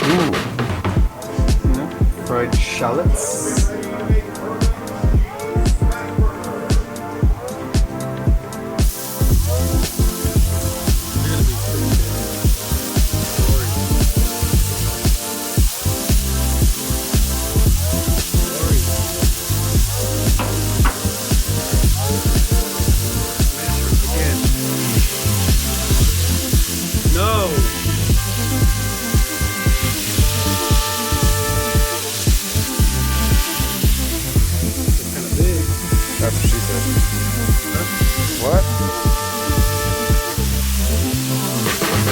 Ooh. Fried shallots. That's what she said. What?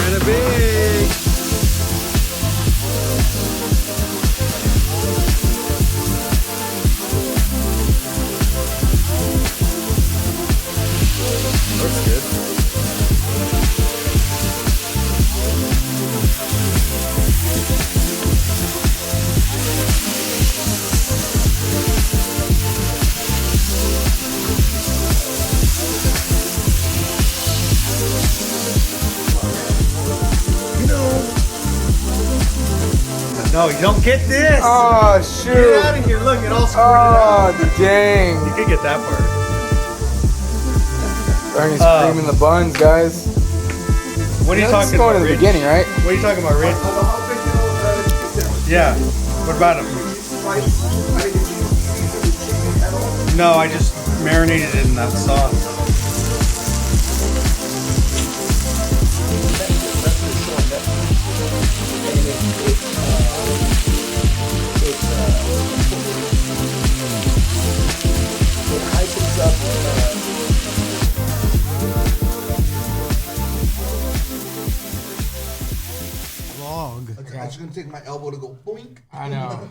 Kind of big. Looks good. No, you don't get this. Oh, shoot. Get out of here. Look, it all squirted Oh, out. dang. You could get that part. Ernie's creaming the buns, guys. What are you Let's talking go about, to the Rich? beginning, right? What are you talking about, Rich? Yeah. What about them? No, I just marinated it in that sauce. Vlog. Okay, I'm just gonna take my elbow to go boink. I know.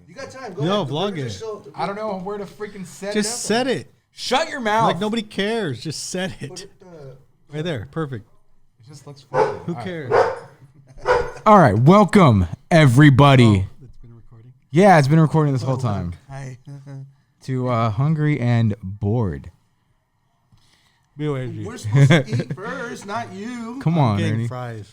You got time? Go No, ahead. The vlog burgers it. are still- I don't know where to freaking set Just it up. set it. Shut your mouth. Like nobody cares. Just set Put it. it, Right there. Perfect. It just looks funny. Who cares? All right, welcome everybody. It's been recording. Yeah, it's been recording this whole time. Hi. To Hungry and Bored. We're supposed to eat first, not you. Come on, Getting Ernie. fries.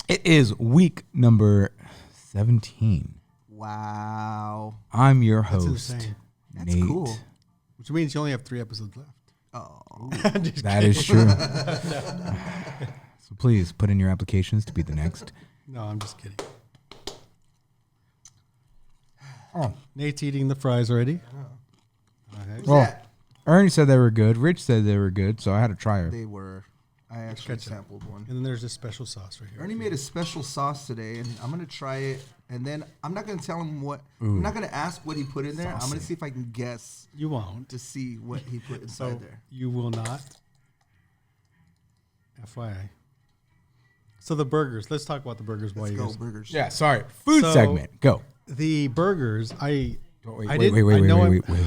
It is week number 17. Wow. I'm your That's host, insane. That's Nate. cool. Which means you only have 3 episodes left. Oh. That is true. So please put in your applications to be the next. No, I'm just kidding. Oh, Nate's eating the fries already. Okay. well, Ernie said they were good. Rich said they were good, so I had to try her. They were. I actually Ketchup. sampled one. And then there's this special sauce right here. Ernie made a special sauce today, and I'm gonna try it. And then I'm not gonna tell him what. I'm not gonna ask what he put in there. I'm gonna see if I can guess You won't. to see what he put inside So there. you will not. FYI. So the burgers. Let's talk about the burgers while Let's you go guys. burgers. Yeah, sorry. Food So- segment. Go. The burgers. Wait, I didn't- wait. I know Wait. What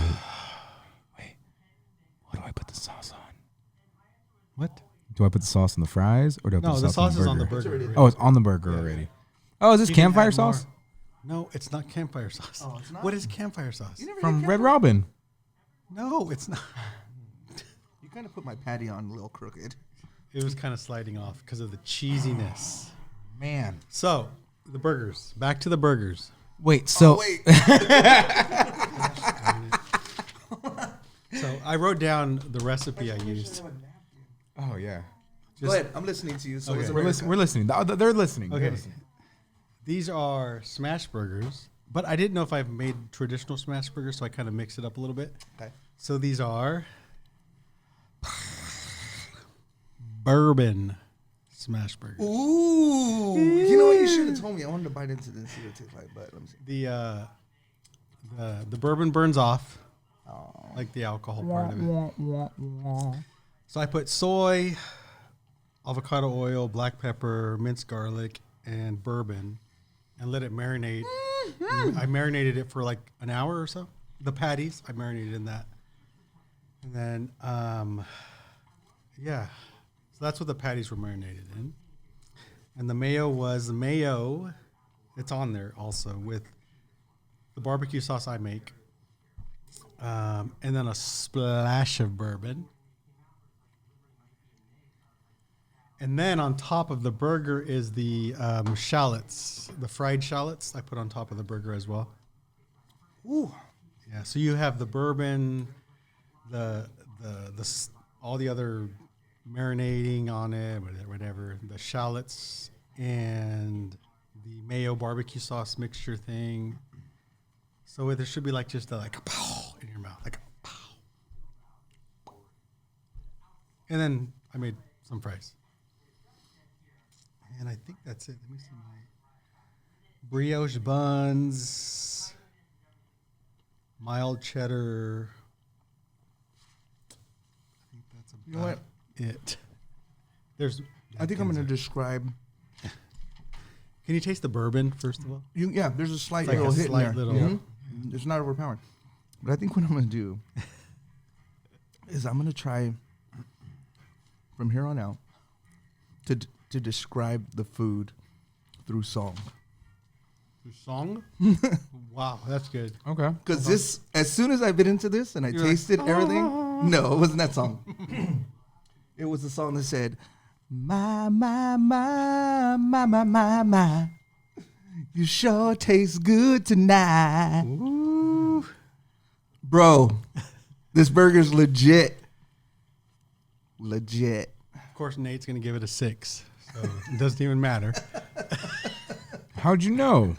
do I put the sauce on? What? Do I put the sauce on the fries or do I put No, the the sauce sauce is on the burger? burger. already. Oh, it's on the burger already. Oh, is this You can campfire add more. sauce? No, it's not campfire sauce. Oh, it's not? What is campfire sauce? You never From had Red ketchup? Robin. No, it's not. You kind of put my patty on a little crooked. It was kind of sliding off because of the cheesiness. Man. So the burgers. Back to the burgers. Wait, so Wait. So I wrote down the recipe I used. Oh yeah. Go ahead. I'm listening to you. So Okay. is We're, America. we're listening. They're listening. Okay. They're listening. These are smash burgers, but I didn't know if I've made traditional smash burgers, so I kind of mix it up a little bit. Okay. So these are bourbon smash burgers. Ooh. You know what? You should have told me. I wanted to bite into this and see what it tastes like, but let me see. The bourbon burns off, like the alcohol part of it. So I put soy, avocado oil, black pepper, minced garlic, and bourbon, and let it marinate. I marinated it for like an hour or so. The patties, I marinated in that. And then, yeah. So that's what the patties were marinated in. And the mayo, it's on there also with the barbecue sauce I make. And then a splash of bourbon. And then on top of the burger is the shallots, the fried shallots I put on top of the burger as well. Ooh. Yeah, so you have the bourbon, all the other marinating on it, whatever, the shallots and the mayo barbecue sauce mixture thing. So there should be like just a pow in your mouth, like a pow. And then I made some fries. And I think that's it. Let me see my brioche buns, mild cheddar. I think that's about You know what? it. I think I'm going to describe. Can you taste the bourbon first of all? Yeah, there's a slight Like little a hit slight in there. little- Mhm. It's not overpowering. But I think what I'm going to do is I'm going to try from here on out to describe the food through song. The song? Wow, that's good. Okay. Because this, as soon as I bit into this and I You're tasted like, everything, no, it wasn't that song. It was the song that said, my, you sure taste good tonight. Ooh. Bro, this burger's legit. Legit. Of course, Nate's gonna give it a 6, so it doesn't even matter How'd you know?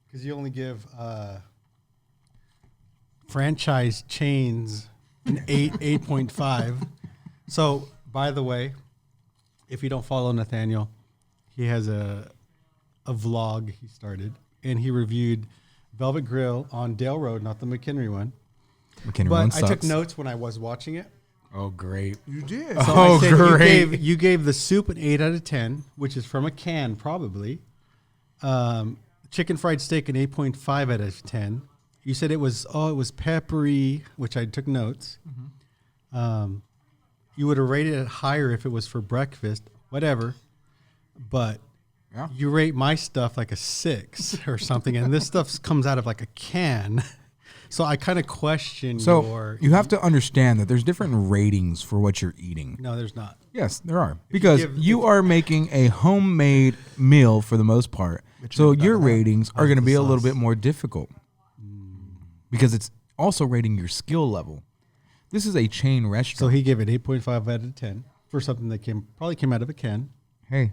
because you only give franchise chains an 8.5. So, by the way, if you don't follow Nathaniel, he has a vlog he started, and he reviewed Velvet Grill on Dale Road, not the McHenry one. McKinney one But I took sucks. notes when I was watching it. Oh, great. You did. So Oh, I said great. You gave the soup an 8 out of 10, which is from a can probably. Chicken fried steak an 8.5 out of 10. You said it was peppery, which I took notes. You would have rated it higher if it was for breakfast, whatever. But Yeah. you rate my stuff like a 6 or something, and this stuff comes out of like a can. So I kind of question So your. you have to understand that there's different ratings for what you're eating. No, there's not. Yes, there are. Because give- you are making a homemade meal for the most part. So your ratings are going to be a little bit more difficult. Because it's also rating your skill level. This is a chain So restaurant. he gave it 8.5 out of 10 for something that probably came out of a can. Hey,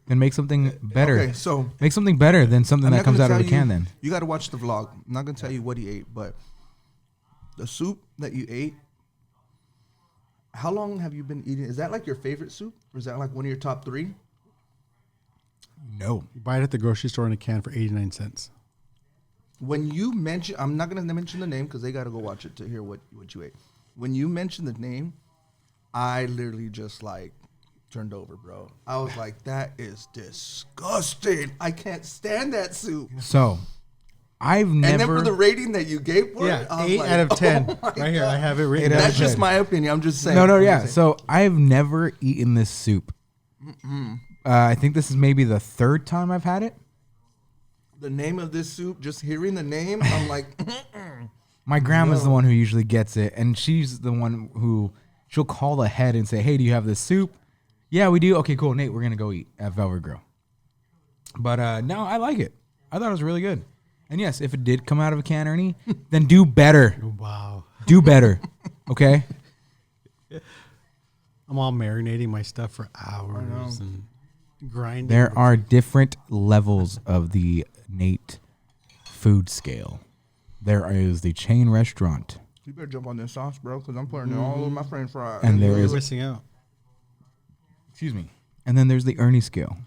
then make something better. Okay, so Make something better than something I'm that not comes gonna out of a tell can you- then. You got to watch the vlog. I'm not going to tell you what he ate, but the soup that you ate, how long have you been eating? Is that like your favorite soup? Or is that like one of your top 3? No. You buy it at the grocery store in a can for 89 cents. When you mention, I'm not going to mention the name because they got to go watch it to hear what you ate. When you mentioned the name, I literally just like turned over, bro. I was like, that is disgusting. I can't stand that soup. So, I've And then never. for the rating that you gave for Yeah, it, I was 8 like, out of 10. oh my Right here, I God. have it written 8 out down. of That's just 10. my opinion. I'm just saying. No, I'm yeah. just saying. So I've never eaten this soup. I think this is maybe the 3rd time I've had it. The name of this soup, just hearing the name, I'm like, My grandma's the one who usually gets it, and she's the one who she'll call ahead and say, "Hey, do you have this soup?" Yeah, we do. Okay, cool. Nate, we're gonna go eat at Velvet Grill. But no, I like it. I thought it was really good. And yes, if it did come out of a can, Ernie, then do better. Wow. Do better. Okay. I'm all marinating my stuff for hours and grinding. There are different levels of the Nate food scale. There is the chain restaurant, you better jump on this sauce, bro, because I'm putting it all over my French fries. and there You're is, missing out. excuse me, and then there's the Ernie scale.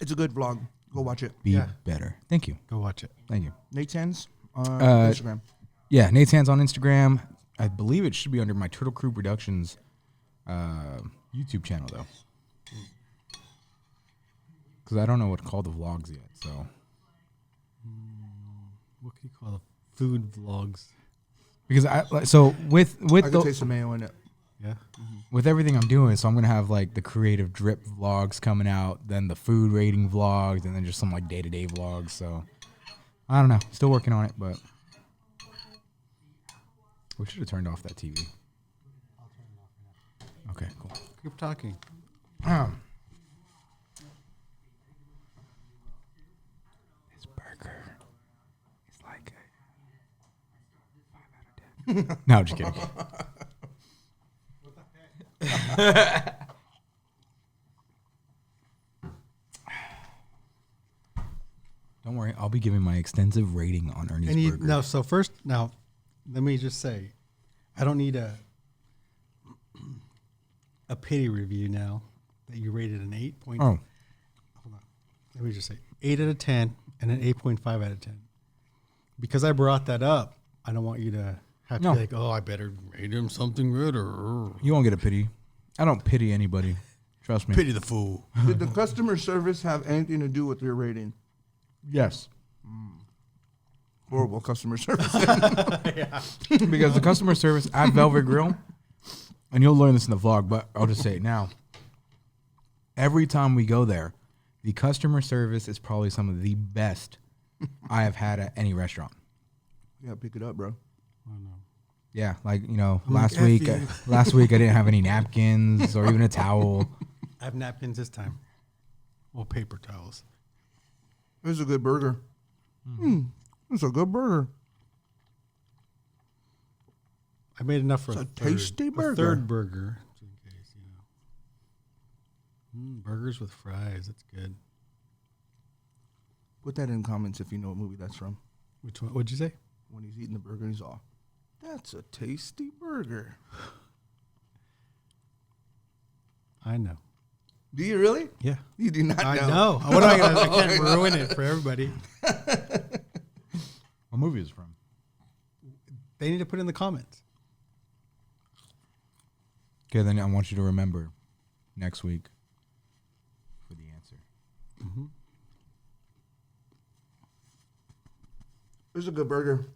It's a good vlog. Go watch it. Be Yeah. better. Thank you. Go watch it. Thank you. Nate's Hands on Uh, Instagram. Yeah, Nate's Hands on Instagram. I believe it should be under my Turtle Crew Productions YouTube channel, though. Because I don't know what to call the vlogs yet. So What can you call it? Food vlogs. because so with I can the, taste the mayo in it. Yeah. with everything I'm doing, so I'm gonna have like the creative drip vlogs coming out, then the food rating vlogs, and then just some like day-to-day vlogs. So I don't know, still working on it, but We should have turned off that TV. Okay, cool. Keep talking. This burger is like a 5 out of 10. No, I'm just kidding. Don't worry, I'll be giving my extensive rating on Ernie's Burger. No, so first, now, let me just say, I don't need a pity review now that you rated an 8. Oh. Hold on. Let me just say 8 out of 10 and an 8.5 out of 10. Because I brought that up, I don't want you to have to be like, oh, I better rate him something better. You won't get a pity. I don't pity anybody. Trust me. Pity the fool. Did the customer service have anything to do with your rating? Yes. Horrible customer service. Because the customer service at Velvet Grill, and you'll learn this in the vlog, but I'll just say it now. Every time we go there, the customer service is probably some of the best I have had at any restaurant. Yeah, pick it up, bro. Yeah, like, you know, last week I didn't have any napkins or even a towel. I have napkins this time. Well, paper towels. It's a good burger. It's a good burger. I made enough for It's a tasty burger. A third burger, just in case, you know. Burgers with fries. That's good. Put that in comments if you know what movie that's from. Which one? What'd you say? When he's eating the burger, he's all, "That's a tasty burger." I know. Do you really? Yeah. You do not know. I know. What am I gonna? I can't ruin it for everybody. What movie is it from? They need to put in the comments. Okay, then I want you to remember next week for the answer. It's a good burger.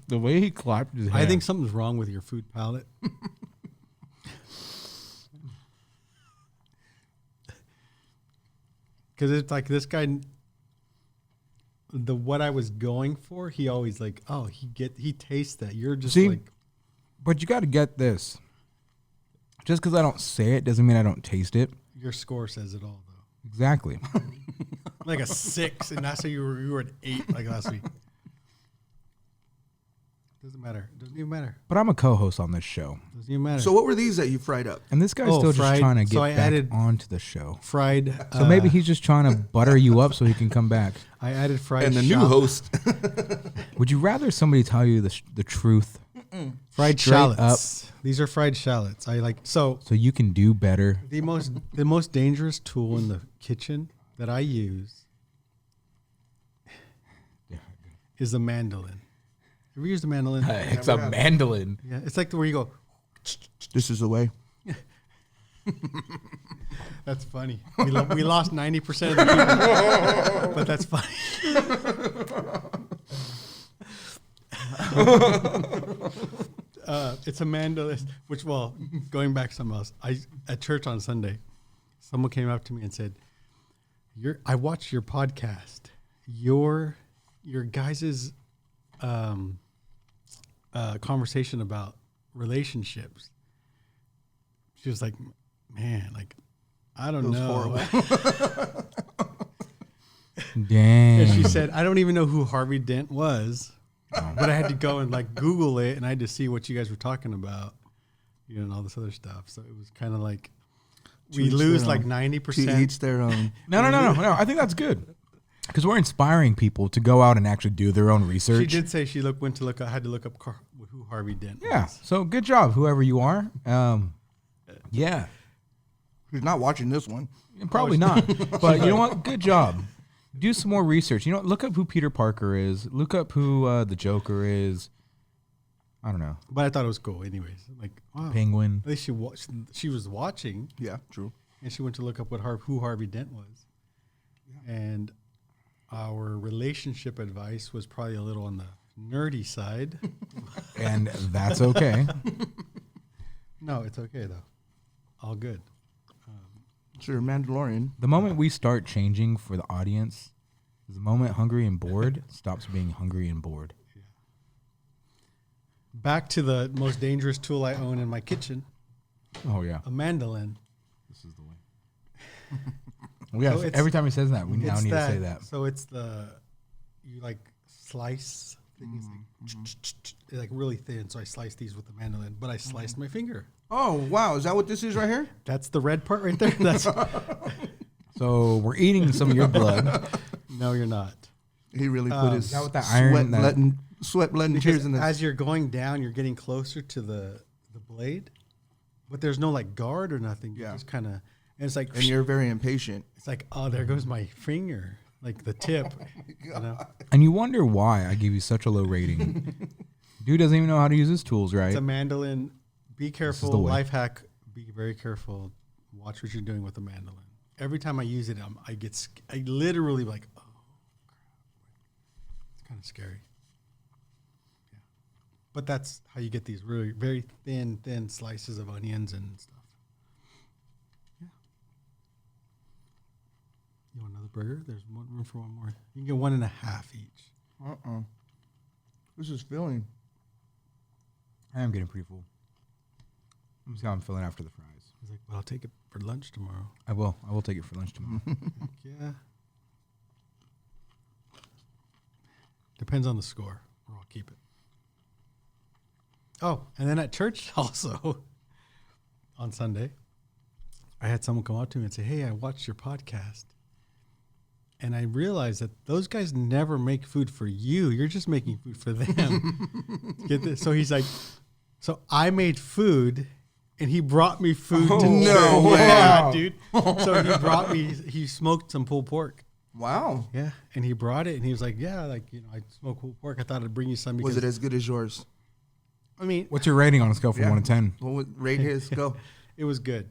The way he clapped his hand. I think something's wrong with your food palate. Because it's like this guy, what I was going for, he always like, oh, he tastes that. You're just See? like, But you got to get this. Just because I don't say it doesn't mean I don't taste it. your score says it all, though. Exactly. Like a 6, and that's how you were at 8 like last week. Doesn't matter. Doesn't even matter. But I'm a co-host on this show. Doesn't even matter. So what were these that you fried up? And this guy's Oh, still fried. just trying to So get I back added- onto the show. fried. So maybe he's just trying to butter you up so he can come back. I added fried. And the new host. Would you rather somebody tell you the truth fried straight shallots. These are fried shallots. I like so. so you can do better? The most dangerous tool in the kitchen that I use is a mandolin. Have you used a mandolin? It's a mandolin. Yeah, it's like where you go. This is the way. That's funny. We lost 90% of the people, but that's funny. It's a mandolin. Going back to something else. At church on Sunday, someone came up to me and said, I watched your podcast. Your guys' conversation about relationships. She was like, man, like, I don't know. Dang. And she said, I don't even know who Harvey Dent was, but I had to go and like Google it, and I had to see what you guys were talking about, you know, and all this other stuff. So it was kind of like we lose like 90%. Each their own. No. I think that's good because we're inspiring people to go out and actually do their own research. She did say she had to look up who Harvey Dent was. Yeah. So good job, whoever you are. Yeah. He's not watching this one. Probably not. But you know what? Good job. Do some more research. You know what? Look up who Peter Parker is. Look up who the Joker is. I don't know. But I thought it was cool anyways. Like, wow. Penguin. At least she was watching, Yeah, true. and she went to look up who Harvey Dent was. Yeah. And our relationship advice was probably a little on the nerdy side. And that's okay. No, it's okay, though. All good. Sure, Mandalorian. The moment we start changing for the audience is the moment Hungry and Bored stops being Hungry and Bored. Yeah. Back to the most dangerous tool I own in my kitchen, Oh yeah. a mandolin. This is the way. Yeah. So Every time he says that, we now It's need to say that. So it's you like slice things like really thin. So I slice these with the mandolin, but I sliced my finger. Oh wow, is that what this is right here? That's the red part right there. That's So we're eating some of your blood. no, you're not. He really put his is that with the iron sweat, blood, and tears Because in this. as you're going down, you're getting closer to the blade, but there's no like guard or nothing. You're just kind of, and it's like, And you're very impatient. it's like, oh, there goes my finger, like the tip. You know? And you wonder why I give you such a low rating. Dude doesn't even know how to use his tools right. It's a mandolin. Be careful. the way. Life hack. Be very careful. Watch what you're doing with the mandolin. Every time I use it, I literally like, oh, crap. It's kind of scary. Yeah. But that's how you get these really very thin slices of onions and stuff. Yeah. You want another burger? There's room for one more. You can get 1.5 each. This is filling. I am getting pretty full. Let me see how I'm feeling after the fries. He's like, well, I'll take it for lunch tomorrow. I will. I will take it for lunch tomorrow. Yeah. Depends on the score, or I'll keep it. Oh, and then at church also, on Sunday, I had someone come up to me and say, hey, I watched your podcast. And I realized that those guys never make food for you. You're just making food for them. Get this? So he's like, so I made food and he brought me food to no church. way. Yeah, dude. So he smoked some pulled pork. Wow. Yeah. And he brought it and he was like, yeah, like, I smoke pulled pork. I thought I'd bring you some. Was it as good as yours? I mean, What's your rating on a scale from 1 to 10? What would rate his? Go. it was good.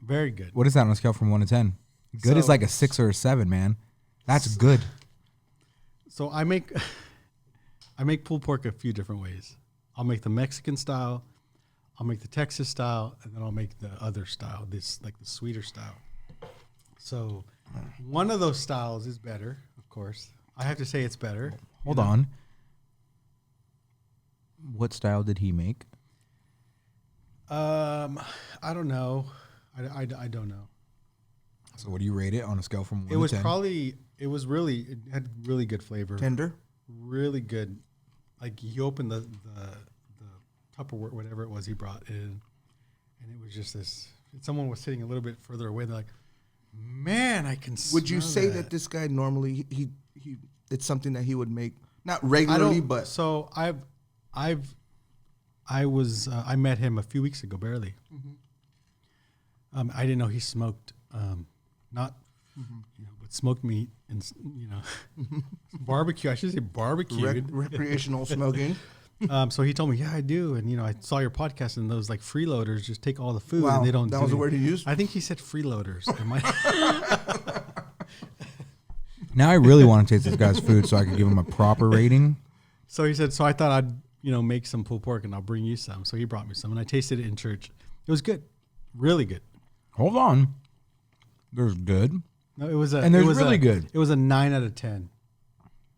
Very good. What is that on a scale from 1 to 10? Good is So- like a 6 or a 7, man. That's good. So I make pulled pork a few different ways. I'll make the Mexican style, I'll make the Texas style, and then I'll make the other style, this like the sweeter style. So one of those styles is better, of course. I have to say it's better. Hold on. What style did he make? I don't know. I don't know. So what do you rate it on a scale from 1 It to was 10? it had really good flavor. Tender. Really good. Like he opened the Tupperware, whatever it was he brought in, and it was just this. Someone was sitting a little bit further away. They're like, "Man, I can." Would you say that this guy normally he it's something that he would make not regularly, but so I met him a few weeks ago, barely. I didn't know he smoked, not but smoked meat and barbecue. I should say barbecue. recreational smoking. So he told me, yeah, I do. And, I saw your podcast and those like freeloaders just take all the food Wow, and they don't that do was the it. word he used? I think he said freeloaders. Now I really want to taste this guy's food so I can give him a proper rating. So he said, so I thought I'd, make some pulled pork and I'll bring you some. So he brought me some and I tasted it in church. It was good. Really good. Hold on. There's good. No, it was And there's really good. It was a 9 out of 10.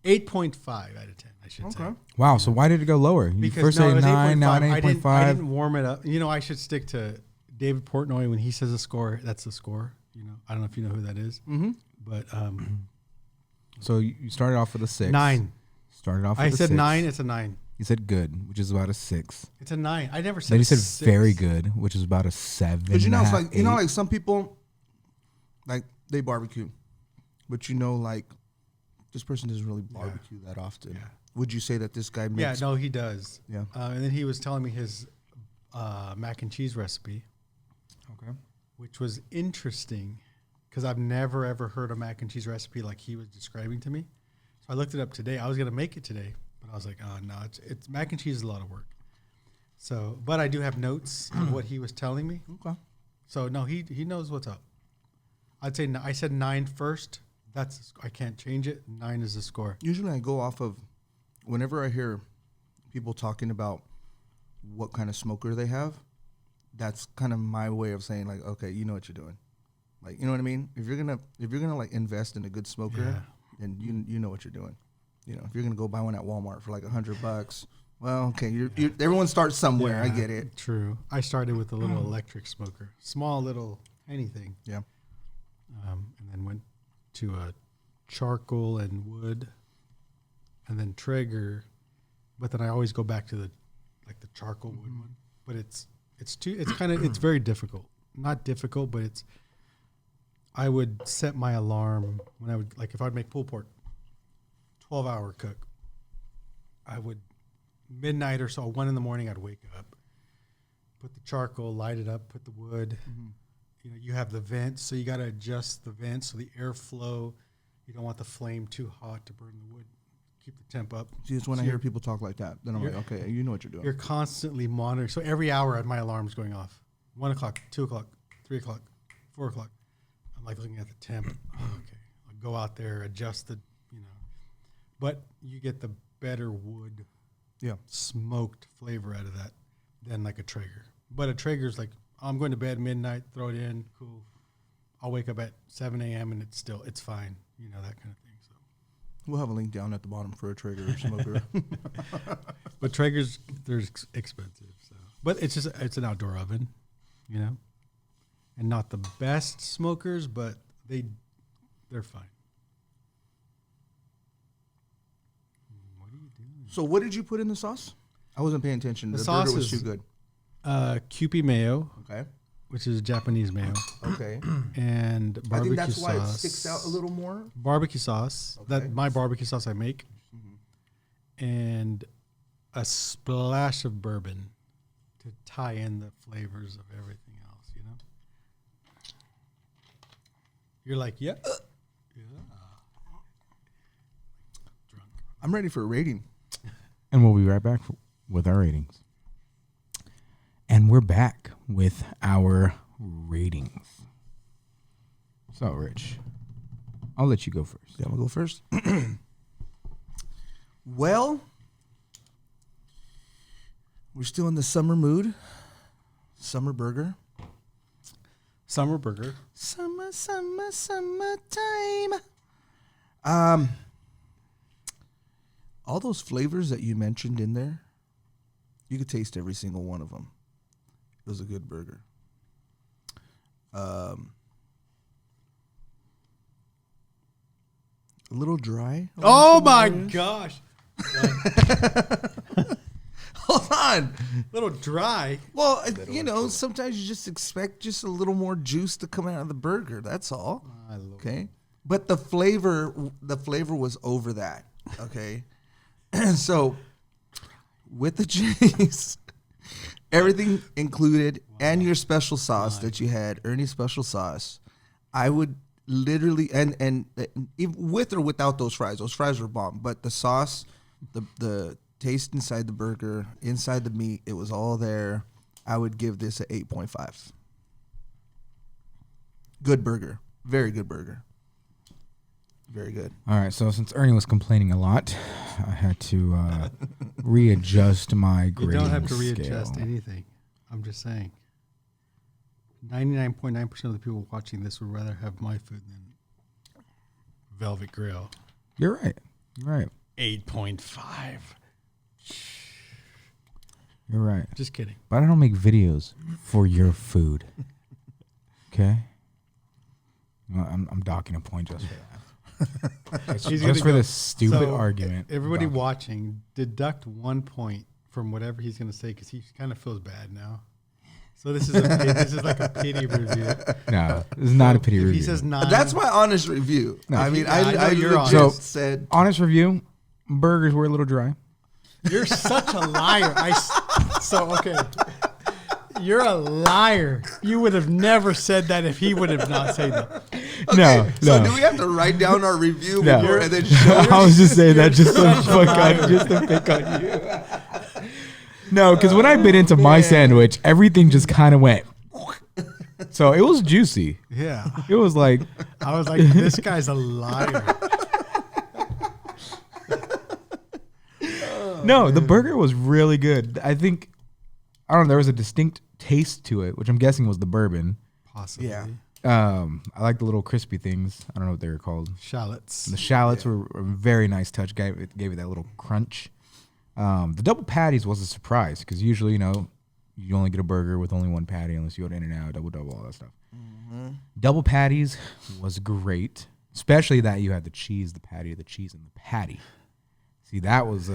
8.5 out of 10, I should say. Wow. So why did it go lower? You first say it was 9, now 8.5. 8.5. I didn't warm it up. I should stick to David Portnoy when he says a score. That's the score. I don't know if you know who that is. Mm-hmm. But So you started off with a 6. 9. Started off with I a said 6. 9. It's a 9. You said good, which is about a 6. It's a 9. I never said. Then you said 6. very good, which is about a 7. Because it's like 8. like some people, like they barbecue, but like this person doesn't really barbecue that often. Yeah. Would you say that this guy makes? Yeah, no, he does. Yeah. And then he was telling me his mac and cheese recipe, Okay. which was interesting because I've never ever heard a mac and cheese recipe like he was describing to me. So I looked it up today. I was gonna make it today, but I was like, oh no, it's mac and cheese is a lot of work. So, but I do have notes of what he was telling me. Okay. So no, he knows what's up. I'd say I said 9 first. I can't change it. 9 is the score. Usually I go off of whenever I hear people talking about what kind of smoker they have. That's kind of my way of saying like, okay, you know what you're doing. Like, you know what I mean? If you're gonna like invest in a good smoker, then you know what you're doing. If you're gonna go buy one at Walmart for like $100, Well, okay. Everyone starts somewhere. I Yeah, get it. True. I started with a little electric smoker, small little anything, Yeah. and then went to a charcoal and wood, and then Traeger. But then I always go back to the charcoal wood one. But it's very difficult. Not difficult, but I would set my alarm when I would, like, if I'd make pulled pork, 12-hour cook. I would midnight or so, 1 a.m. I'd wake up, put the charcoal, light it up, put the wood. You have the vents, so you got to adjust the vents so the airflow. You don't want the flame too hot to burn the wood. Keep the temp up. See, it's when I hear people talk like that. Then I'm like, okay, you know what you're doing. You're constantly monitoring. So every hour, my alarm's going off. 1 o'clock, 2 o'clock, 3 o'clock, 4 o'clock. I'm like looking at the temp. Okay, I'll go out there, adjust the, but you get the better wood, smoked flavor out of that than like a Traeger. But a Traeger's like, I'm going to bed midnight, throw it in, cool. I'll wake up at 7 a.m. and it's fine, that kind of thing. So We'll have a link down at the bottom for a Traeger or smoker. But Traegers, they're expensive. So, but it's an outdoor oven, and not the best smokers, but they're fine. What are you doing? So what did you put in the sauce? I wasn't paying attention. The sauce burger was is too good. Kewpie mayo, Okay. which is Japanese mayo, Okay. and I barbecue think that's sauce. why it sticks out a little more. Barbecue sauce. Okay. That my barbecue sauce I make, and a splash of bourbon to tie in the flavors of everything else. You're like, yeah. Drunk. I'm ready for a rating. And we'll be right back with our ratings. And we're back with our ratings. So, Rich, I'll let you go first. Yeah, I'm going to go first. Well, we're still in the summer mood. Summer burger. Summer burger. Summertime. All those flavors that you mentioned in there, you could taste every single one of them. It was a good burger. A little dry. Oh my gosh. Hold on. Little dry. Well, sometimes you just expect just a little more juice to come out of the burger. That's all. Okay. But the flavor was over that. Okay. So with the cheese, everything included, and your special sauce that you had, Ernie's special sauce, I would literally, and even with or without those fries were bomb. But the sauce, the taste inside the burger, inside the meat, it was all there. I would give this a 8.5. Good burger. Very good burger. Very good. All right, so since Ernie was complaining a lot, I had to readjust my You grading don't have to readjust scale. anything. I'm just saying. 99.9% of the people watching this would rather have my food than Velvet Grill. You're right. You're right. 8.5. You're right. Just kidding. But I don't make videos for your food. Okay? Well, I'm docking a point just for that. Just for this stupid argument. Everybody Docking. watching, deduct 1 point from whatever he's going to say because he kind of feels bad now. So this is like a pity review. No, this is not a pity If review. he says 9, That's my honest review. No. I mean, I know I you're legit honest. said Honest review, burgers were a little dry. you're such a liar. Okay. You're a liar. You would have never said that if he would have not said that. No, So no. do we have to write down our review No. before and then show I was just saying that just to pick on you. No, because when I bit into my sandwich, everything just kind of went. So it was juicy. Yeah. It was like, I was like, this guy's a liar. no, the burger was really good. I think, I don't know, there was a distinct taste to it, which I'm guessing was the bourbon. Possibly. Yeah. I like the little crispy things. I don't know what they were called. Shallots. The shallots were a very nice touch. Gave it that little crunch. The double patties was a surprise because usually, you only get a burger with only one patty unless you go to In-N-Out, double, all that stuff. Double patties was great, especially that you had the cheese, the patty, the cheese, and the patty. See, that was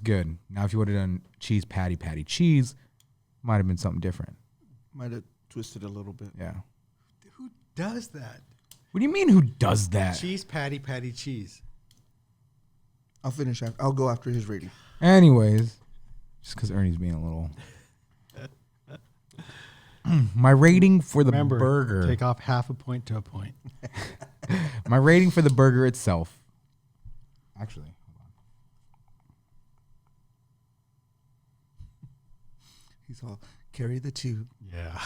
good. Now, if you would have done cheese, patty, cheese, might have been something different. Might have twisted a little bit. Yeah. Who does that? What do you mean? Who does that? Cheese, patty, cheese. I'll finish. I'll go after his rating. Anyways, just because Ernie's being a little. My rating for the burger. Take off half a point to a point. My rating for the burger itself. Actually, hold on. He's all carry the 2. Yeah.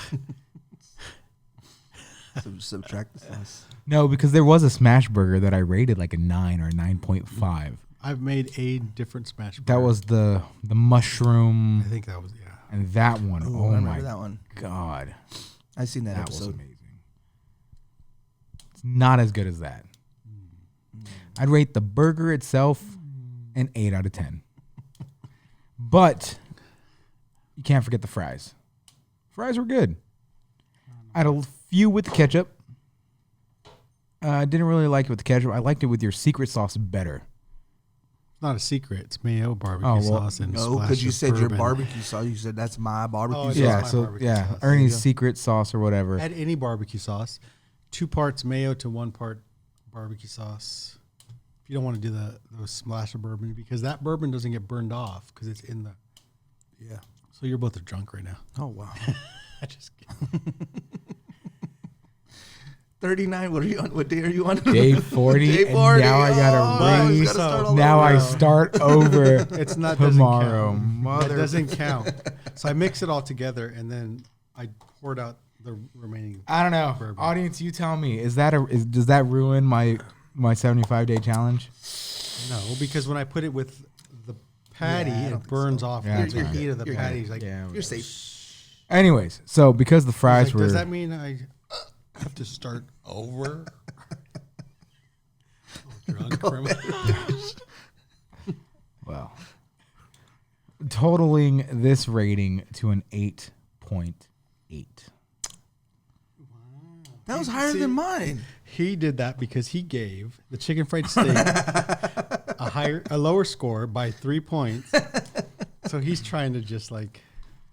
Subtract the sauce. No, because there was a smash burger that I rated like a 9 or 9.5. I've made a different smash burger. That was the mushroom. I think that was, And that one, Ooh, oh I my remember that one. God. I seen that That was episode. amazing. It's not as good as that. I'd rate the burger itself an 8 out of 10. But you can't forget the fries. Fries were good. I had a few with the ketchup. I didn't really like it with the ketchup. I liked it with your secret sauce better. It's not a secret. It's mayo, barbecue sauce, and No, because you said your barbecue sauce. You said that's my barbecue sauce. Yeah, my so barbecue yeah, sauce. Ernie's secret sauce or whatever. Add any barbecue sauce. 2 parts mayo to 1 part barbecue sauce. If you don't want to do those splash of bourbon, because that bourbon doesn't get burned off because it's in the. Yeah. So you're both drunk right now. Oh wow. I just kidding. 39. What are you on? What day are you on? Day 40. Day And 40. now I gotta he's raise. gotta start all Now over. I start over It's not tomorrow. Doesn't count. Mother. It doesn't count. So I mix it all together and then I poured out the remaining. I don't know. Bourbon. Audience, you tell me. Does that ruin my 75-day challenge? No, because when I put it with the patty, Yeah, I don't it think burns so. off Yeah, with the that's heat of the You're patty. good. It's like, Yeah. You're safe. Anyways, so because the fries like, were. does that mean I have to start over? Drunk from Well, totaling this rating to an 8.8. That was higher than mine. He did that because he gave the chicken fried steak a lower score by 3 points. So he's trying to just like.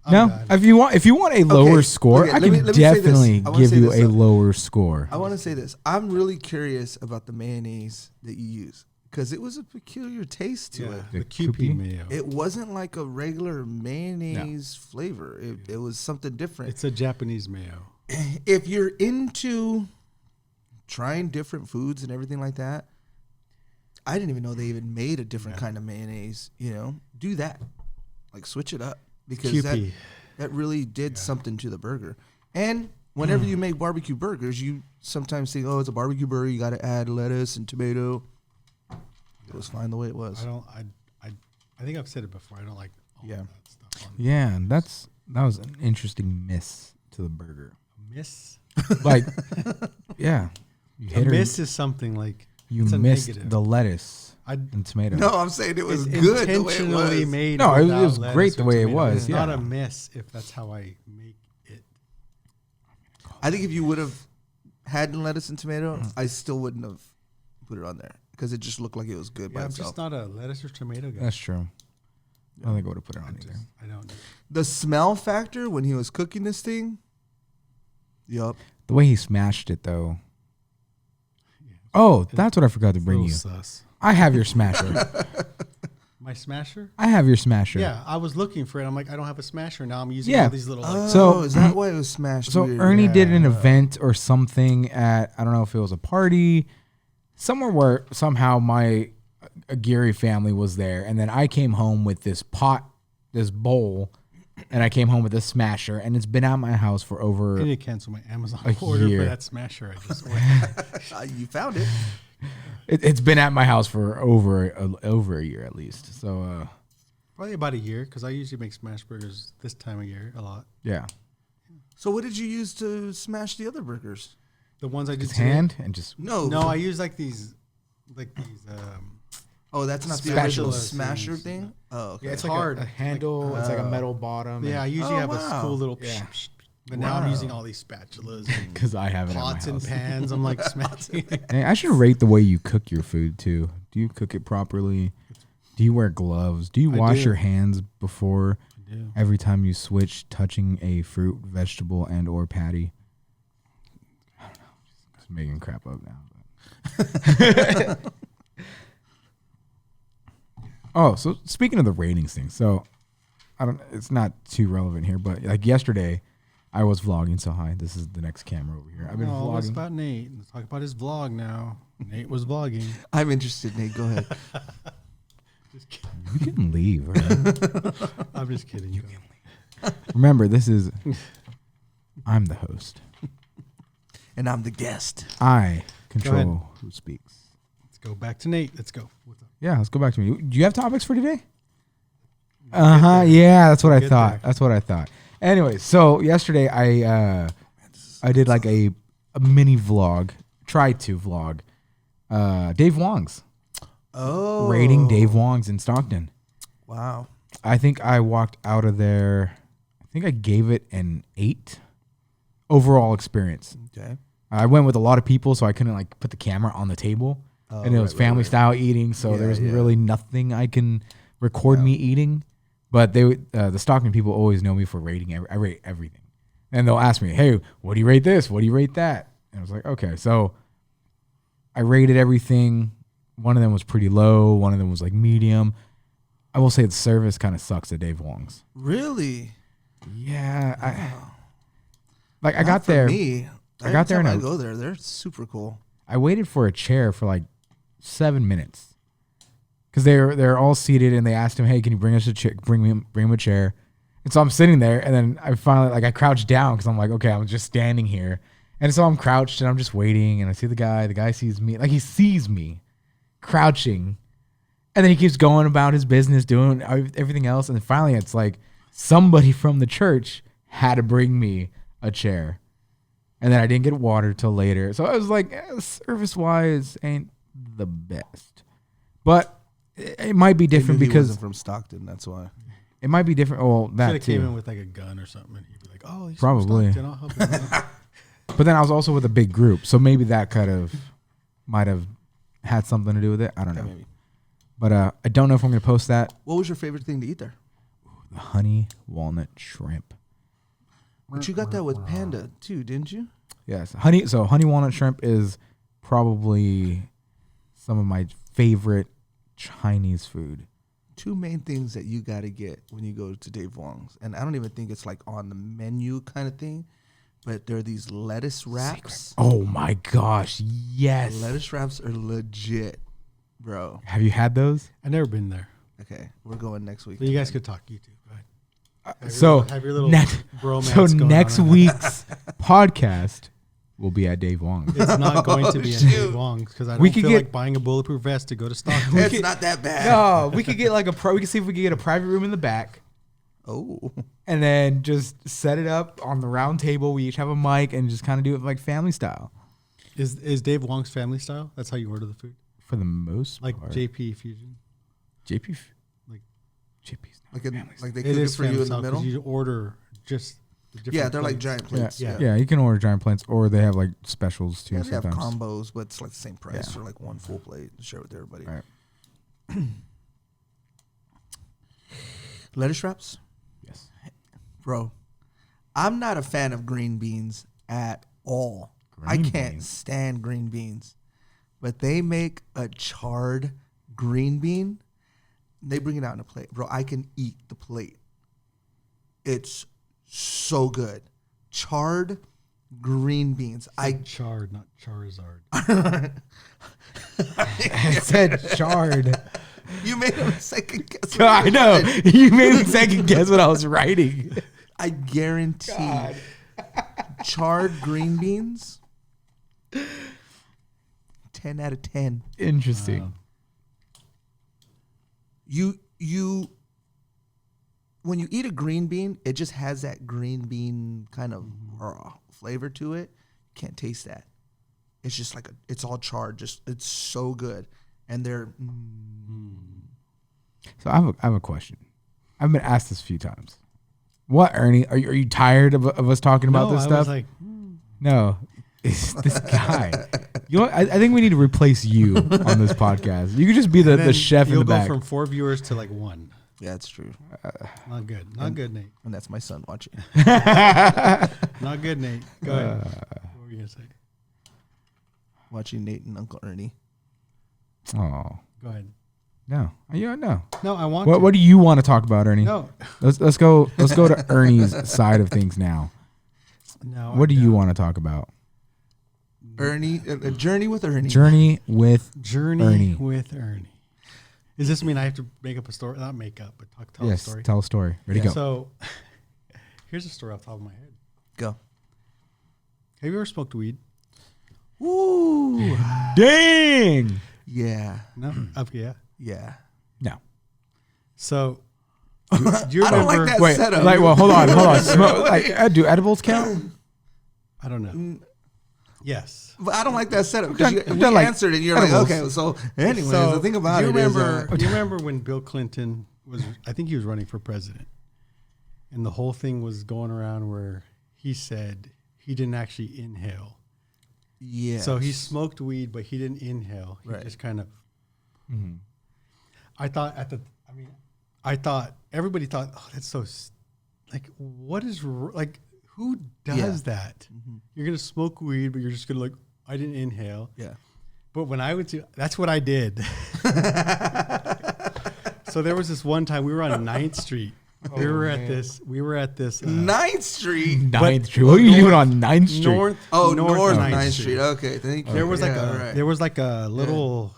I'm No, done. if you want a lower score, okay, I let can me say this. definitely I wanna give say you this, a though. lower score. I want to say this. I'm really curious about the mayonnaise that you use because it was a peculiar taste to it. The The QP Kewpie? mayo. It wasn't like a regular mayonnaise flavor. It was something different. It's a Japanese mayo. If you're into trying different foods and everything like that, I didn't even know they even made a different kind of mayonnaise. Do that, like switch it up because QP. that really did something to the burger. And whenever you make barbecue burgers, you sometimes think, oh, it's a barbecue burger. You got to add lettuce and tomato. It was fine the way it was. I think I've said it before. I don't like all Yeah. that stuff on Yeah, that was an interesting miss to the burger. miss. Like, yeah, you A hit her. miss is something like You it's a missed negative. the lettuce I and tomato. No, I'm saying it was it's good the way it intentionally was. made. No, it without was lettuce great the or way it tomato. was, It's not yeah. a miss if that's how I make it. I think if you would have had lettuce and tomato, I still wouldn't have put it on there because it just looked like it was good by Yeah, I'm itself. just not a lettuce or tomato guy. That's true. I don't think I would have put it on either. I don't. The smell factor when he was cooking this thing. Yup. The way he smashed it, though. Oh, that's what I forgot to bring you. Sus. I have your smasher. My smasher? I have your smasher. Yeah, I was looking for it. I'm like, I don't have a smasher now. I'm using Yeah. all these little. Like, Oh, So- is that why it was smashed? So weird? Ernie did an Yeah. event or something at, I don't know if it was a party, somewhere where somehow my Gary family was there. And then I came home with this bowl, and I came home with a smasher, and it's been at my house for I over. need to cancel my Amazon A order year. for that smasher. I just ordered. You found it. It's been at my house for over a year at least. So Probably about a year because I usually make smash burgers this time of year a lot. yeah, So what did you use to smash the other burgers? The ones I did his today- hand and just No. No, I use like these Oh, that's not the Spatula original things. Smasher thing. Oh, okay. Yeah, it's hard. like a handle. It's like a metal bottom. Yeah, I usually have wow. a cool little. Yeah. But now I'm Wow. using all these spatulas and Because I have it pots at my and house. pans. I'm like smashing. Hey, I should rate the way you cook your food too. Do you cook it properly? Do you wear gloves? Do you I wash do. your hands before do. every time you switch touching a fruit, vegetable, and or patty? I don't know. Just making crap up now. But. Oh, so speaking of the ratings thing, so I don't. It's not too relevant here, but like yesterday, I was vlogging. So hi, this is the next camera over here. I've been Oh, it's vlogging. about Nate. Let's talk about his vlog now. Nate was vlogging. I'm interested, Nate. Go ahead. Just kidding. You can leave. Right? I'm just kidding. You Remember, this is. I'm the host. And I'm the guest. I control who speaks. Let's go back to Nate. Let's go. What's up? Yeah, let's go back to me. Do you have topics for today? Yeah, that's what I Get thought. there. That's what I thought. Anyway, so yesterday I did like a mini vlog. Tried to vlog. Dave Wong's Oh. rating Dave Wong's in Stockton. Wow. I think I walked out of there. I think I gave it an 8 overall experience. Okay. I went with a lot of people, so I couldn't like put the camera on the table, Oh, and it was right, family right. style eating, so Yeah, there's yeah. really nothing I can record me eating. But they, the Stockton people, always know me for rating. I rate everything, and they'll ask me, "Hey, what do you rate this? What do you rate that?" And I was like, "Okay." So I rated everything. One of them was pretty low. One of them was like medium. I will say the service kind of sucks at Dave Wong's. Really? Yeah, I Not got for there. Me. I got there Every and time I go there. They're super cool. I waited for a chair for like 7 minutes because they're all seated and they asked him, "Hey, can you bring us a chair? Bring him a chair." And so I'm sitting there, and then I finally I crouched down because I'm like, okay, I'm just standing here, and so I'm crouched and I'm just waiting, and I see the guy. The guy sees me, like he sees me crouching, and then he keeps going about his business, doing everything else, and then finally it's like somebody from the church had to bring me a chair. And then I didn't get water till later. So I was like, service-wise, ain't the best. But it might be different They knew he because wasn't from Stockton. That's why. it might be different. Well, Should that have came in too. with like a gun or something, and he'd be like, "Oh, he's Probably. From Stockton. I'll help him out." But then I was also with a big group. So maybe that kind of might have had something to do with it. I don't know. Maybe. But I don't know if I'm going to post that. What was your favorite thing to eat there? The honey walnut shrimp. But you got that with Panda too, didn't you? Yes. Honey walnut shrimp is probably some of my favorite Chinese food. Two main things that you got to get when you go to Dave Wong's, and I don't even think it's like on the menu kind of thing, but there are these lettuce wraps. Oh my gosh. Yes. Lettuce wraps are legit, bro. Have you had those? I've never been there, Okay, we're going next week. so you guys could talk. You two, go ahead. Have your little next, bromance so going next on. week's podcast will be at Dave Wong's. It's not going to be Oh, at Dave shoot. Wong's because I We don't could feel get- like buying a bulletproof vest to go to Stockton. It's not that bad. No, we could get like we could see if we could get a private room in the back Oh, and then just set it up on the round table. We each have a mic and just kind of do it like family style Is Dave Wong's family style? That's how you order the food, for the most like part. JP Fusion. JP, Like JP's not like family style. like they it cook it is for you family in the style 'cause middle. you order just the different Yeah, they're like plates. giant plates. yeah. Yeah, You can order giant plates, or they have like specials too. Yeah, they have sometimes. combos, but it's like the same price Yeah. for like one full plate to share with everybody. Right. Lettuce wraps, Yes. bro. I'm not a fan of green beans at all. I Green can't beans? stand green beans, but they make a charred green bean. They bring it out in a plate, bro. I can eat the plate. It's so good. Charred green beans. Chard, not Charizard. I said charred. You made a second guess. I know. You made me second guess what I was writing. I guarantee charred green beans. 10 out of 10. Interesting. You when you eat a green bean, it just has that green bean kind of flavor to it. Can't taste that. It's just like it's all charred. Just it's so good. and they're So I have a question. I've been asked this a few times. What, Ernie? Are you tired of us talking about this I stuff? was like, No, it's this guy. You know what? I think we need to replace you on this podcast. You could just be the chef in the back. You'll go from 4 viewers to like 1. yeah, it's true. Not good. Not good, Nate. And that's my son watching. Not good, Nate. Go ahead. What were you gonna say? Watching Nate and Uncle Ernie. Oh, Go ahead. no. Yeah, no. No, I want to. What do you want to talk about, Ernie? No. Let's go to Ernie's side of things now. No. What do you want to talk about? Ernie, a journey with Ernie. Journey with Journey Ernie. with Ernie. Does this mean I have to make up a story? Not make up, but tell a Yes, story. tell a story. Ready, go. So, here's a story off the top of my head. Go. Have you ever smoked weed? Ooh. Dang. Yeah. No. Yeah. Yeah. No. So, do you I don't remember? like that Wait. setup. Like, well, hold on. Smoke, do edibles count? I don't know. Yes. But I don't like that setup because I've we done, like, answered and you're edibles. like, okay. So, anyways, So, the thing about do it you is, remember? Do you remember when Bill Clinton was? I think he was running for president, and the whole thing was going around where he said he didn't actually inhale. yeah. So he smoked weed, but he didn't inhale. He Right. just kind of. I thought I thought everybody thought, oh, that's so. Like, what is like? Who does that? You're gonna smoke weed, but you're just gonna like, I didn't inhale. Yeah. But when I went to, that's what I did. So there was this one time we were on 9th Street. We were at this. 9th Street. 9th Street. What are you doing on 9th Street? North 9th Street. Okay, thank you. There was like right. there was like a little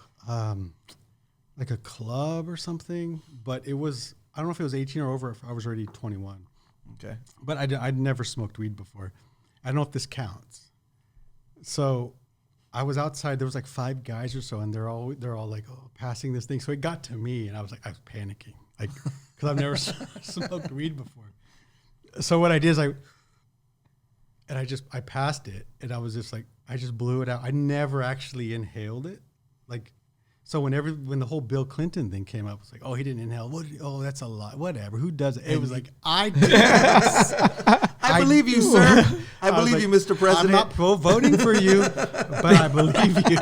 like a club or something, but it was, I don't know if it was 18 or over, if I was already 21. Okay. But I'd never smoked weed before. I don't know if this counts. So I was outside. There was like 5 guys or so, and they're all like, oh, passing this thing. So it got to me, and I was panicking, like, because I've never smoked weed before. So what I did is I passed it, and I was just like, I just blew it out. I never actually inhaled it, like. So when the whole Bill Clinton thing came up, it's like, oh, he didn't inhale. Oh, that's a lot. Whatever. Who does it? It was like, I did this. I believe you, sir. I believe like, you, Mr. President. I'm not voting for you, but I believe you.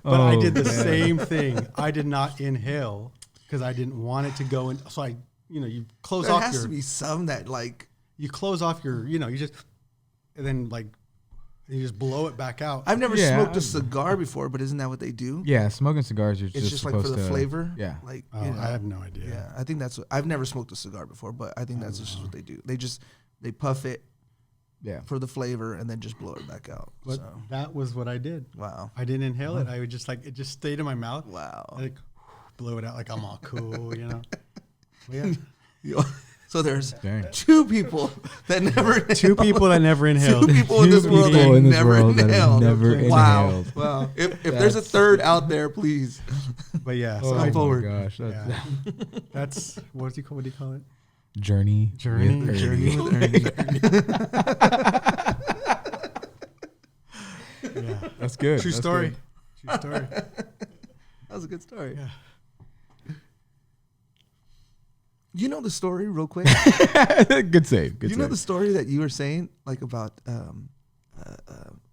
But I did the same thing. I did not inhale because I didn't want it to go in. So you close There off has your. to be some that like. You close off your. You just, and then like. You just blow it back out. I've never smoked a cigar before, but isn't that what they do? Yeah, smoking cigars. You're It's just like for the flavor. Yeah. Like I have no idea. Yeah, I think that's. I've never smoked a cigar before, but I think that's just what they do. They puff it. Yeah. For the flavor and then just blow it back out. But So that was what I did. wow. I didn't inhale it. I would just like, it just stayed in my mouth. Wow. Like, blow it out like I'm all cool, you know? Well, yeah. So there's Dang. 2 people that never. Two people that never inhaled. 2 people in this world people that in this never world that have inhaled. never wow. inhaled. Wow. If there's a third out there, please. But yeah, Oh so my forward. gosh. yeah. That's, what do you call it? Journey. Journey. with Journey Ernie. with Ernie. Yeah. That's good. True That's story. True story. That was a good story. Yeah. You know the story real quick? good. Good save. Good You save. know the story that you were saying like about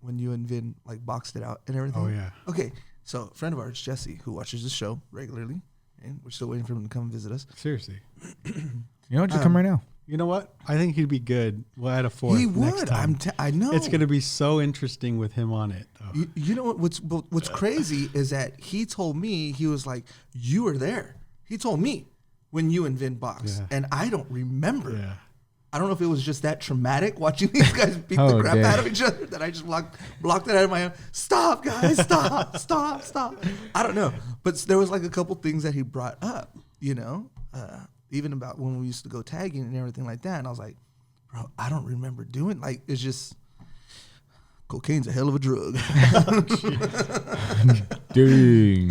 when you and Vin like boxed it out and everything? Oh, yeah. Okay. So a friend of ours, Jesse, who watches the show regularly, and we're still waiting for him to come visit us. Seriously. You know what? Just come right now. You know what? I think he'd be good. We'll add a 4th He next would. time. I know. It's going to be so interesting with him on it. Though. You know what's crazy is that he told me, he was like, you were there. He told me when you and Vin boxed, Yeah. and I don't remember. Yeah. I don't know if it was just that traumatic watching these guys beat the Oh, crap damn. out of each other that I just blocked it out of my own. Stop, guys! Stop! I don't know, but there was like a couple things that he brought up, even about when we used to go tagging and everything like that. And I was like, bro, I don't remember doing like it's just cocaine's a hell of a drug. Dang.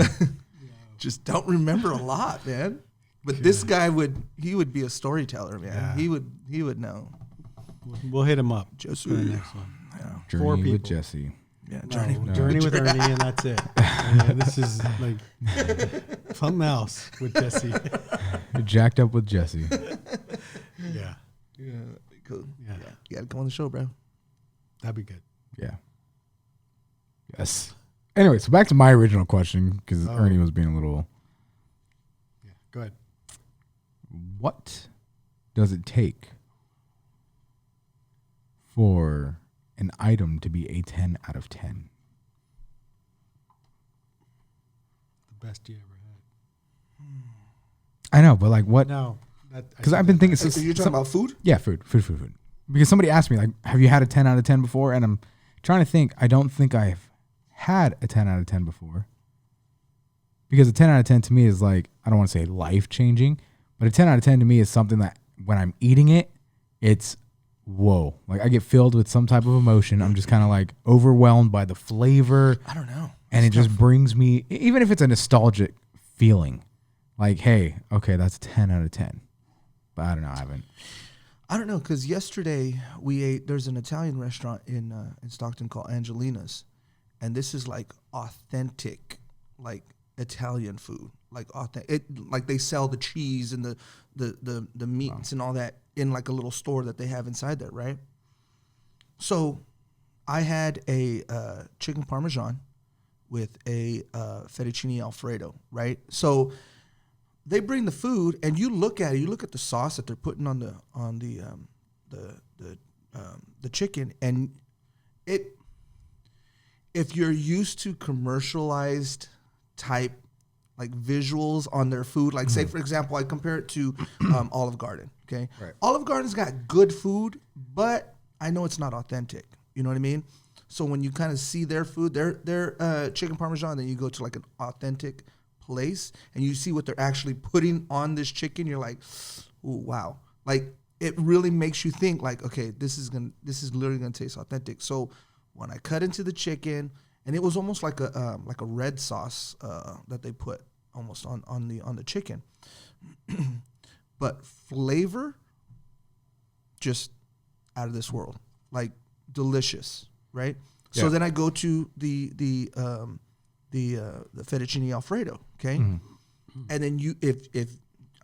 Just don't remember a lot, man. But this guy would be a storyteller, man. Yeah. He would know. We'll hit him up Jesse. for the next one. Yeah. Journey Four with people. Jesse. Yeah, Journey with Ernie, and that's it. Yeah, this is like something else with Jesse. Jacked up with Jesse. Yeah, Yeah, cool. yeah, You gotta come on the show, bro. that'd be good. Yeah. Yes. Anyway, so back to my original question because Ernie was being a little. Yeah, go ahead. What does it take for an item to be a 10 out of 10? The best you ever had. I know, but like what? No, Because I've been thinking. So you're talking about food? Yeah, food. Because somebody asked me, like, have you had a 10 out of 10 before? And I'm trying to think. I don't think I've had a 10 out of 10 before. Because a 10 out of 10 to me is like, I don't want to say life changing, but a 10 out of 10 to me is something that when I'm eating it, it's whoa. Like I get filled with some type of emotion. I'm just kind of like overwhelmed by the flavor. I don't know. And it just brings me, even if it's a nostalgic feeling, like, hey, okay, that's a 10 out of 10. But I don't know. I don't know, because yesterday we ate, there's an Italian restaurant in Stockton called Angelina's. And this is like authentic, like Italian food. Like they sell the cheese and the meats and all that in like a little store that they have inside there, right? So I had a chicken parmesan with a fettuccine alfredo, right? So they bring the food and you look at it, you look at the sauce that they're putting on the chicken, and if you're used to commercialized type like visuals on their food, like say for example, I compare it to Olive Garden. Okay, Right. Olive Garden's got good food, but I know it's not authentic. You know what I mean? So when you kind of see their food, their chicken parmesan, then you go to like an authentic place and you see what they're actually putting on this chicken. You're like, ooh, wow! Like it really makes you think like, okay, this is literally gonna taste authentic. So when I cut into the chicken, and it was almost like a red sauce that they put almost on the chicken, but flavor just out of this world, like delicious, right? Yeah. So then I go to the fettuccine alfredo, okay, and then if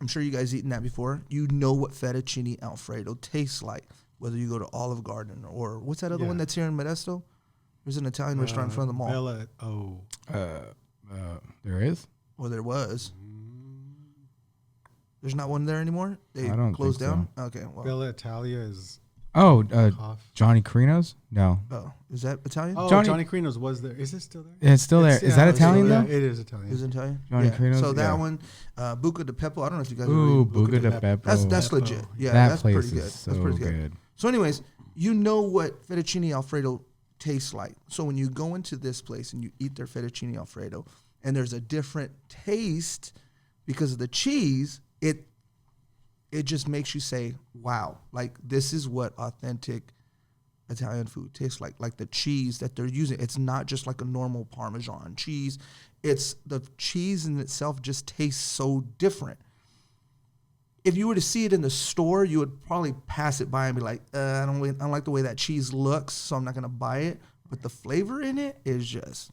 I'm sure you guys eaten that before, you know what fettuccine alfredo tastes like, whether you go to Olive Garden or what's that other one that's here in Modesto? There's an Italian restaurant in front of the mall. There is? Well, there was. There's not one there anymore? They I don't closed think down? so. Okay, well. Bella Italia is Oh, off. Johnny Carino's? No. Oh, is that Italian? Oh, Johnny- Johnny Carino's was there. Is it still there? It's still there. Is that it's Italian still though? there. It is Italian. Is it Italian? Johnny Carino's, So that yeah. one, Buca di Beppo, I don't know if you guys Ooh, ever eaten Buca de Beppo. That's Beppo. legit. Yeah, that that's place pretty is good. so That's pretty good. good. So anyways, you know what fettuccine alfredo tastes like. So when you go into this place and you eat their fettuccine alfredo and there's a different taste because of the cheese, it just makes you say, wow, like this is what authentic Italian food tastes like. Like the cheese that they're using, it's not just like a normal Parmesan cheese. It's the cheese in itself just tastes so different. If you were to see it in the store, you would probably pass it by and be like, I don't like the way that cheese looks, so I'm not gonna buy it. But the flavor in it is just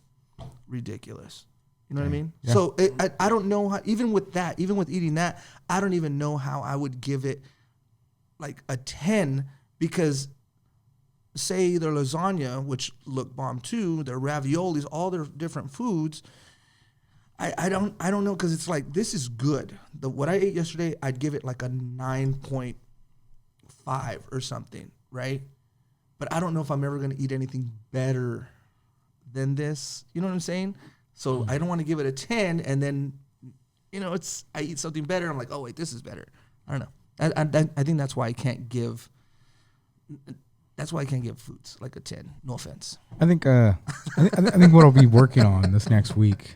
ridiculous. You know what I mean? Yeah. So I don't know how, even with eating that, I don't even know how I would give it like a 10, because say their lasagna, which look bomb too, their raviolis, all their different foods, I don't know, because it's like, this is good. What I ate yesterday, I'd give it like a 9.5 or something, right? But I don't know if I'm ever gonna eat anything better than this. You know what I'm saying? So I don't want to give it a 10, and then, I eat something better. I'm like, oh wait, this is better. I don't know. I think that's why I can't give. That's why I can't give foods like a 10. No offense. I think I think what I'll be working on this next week,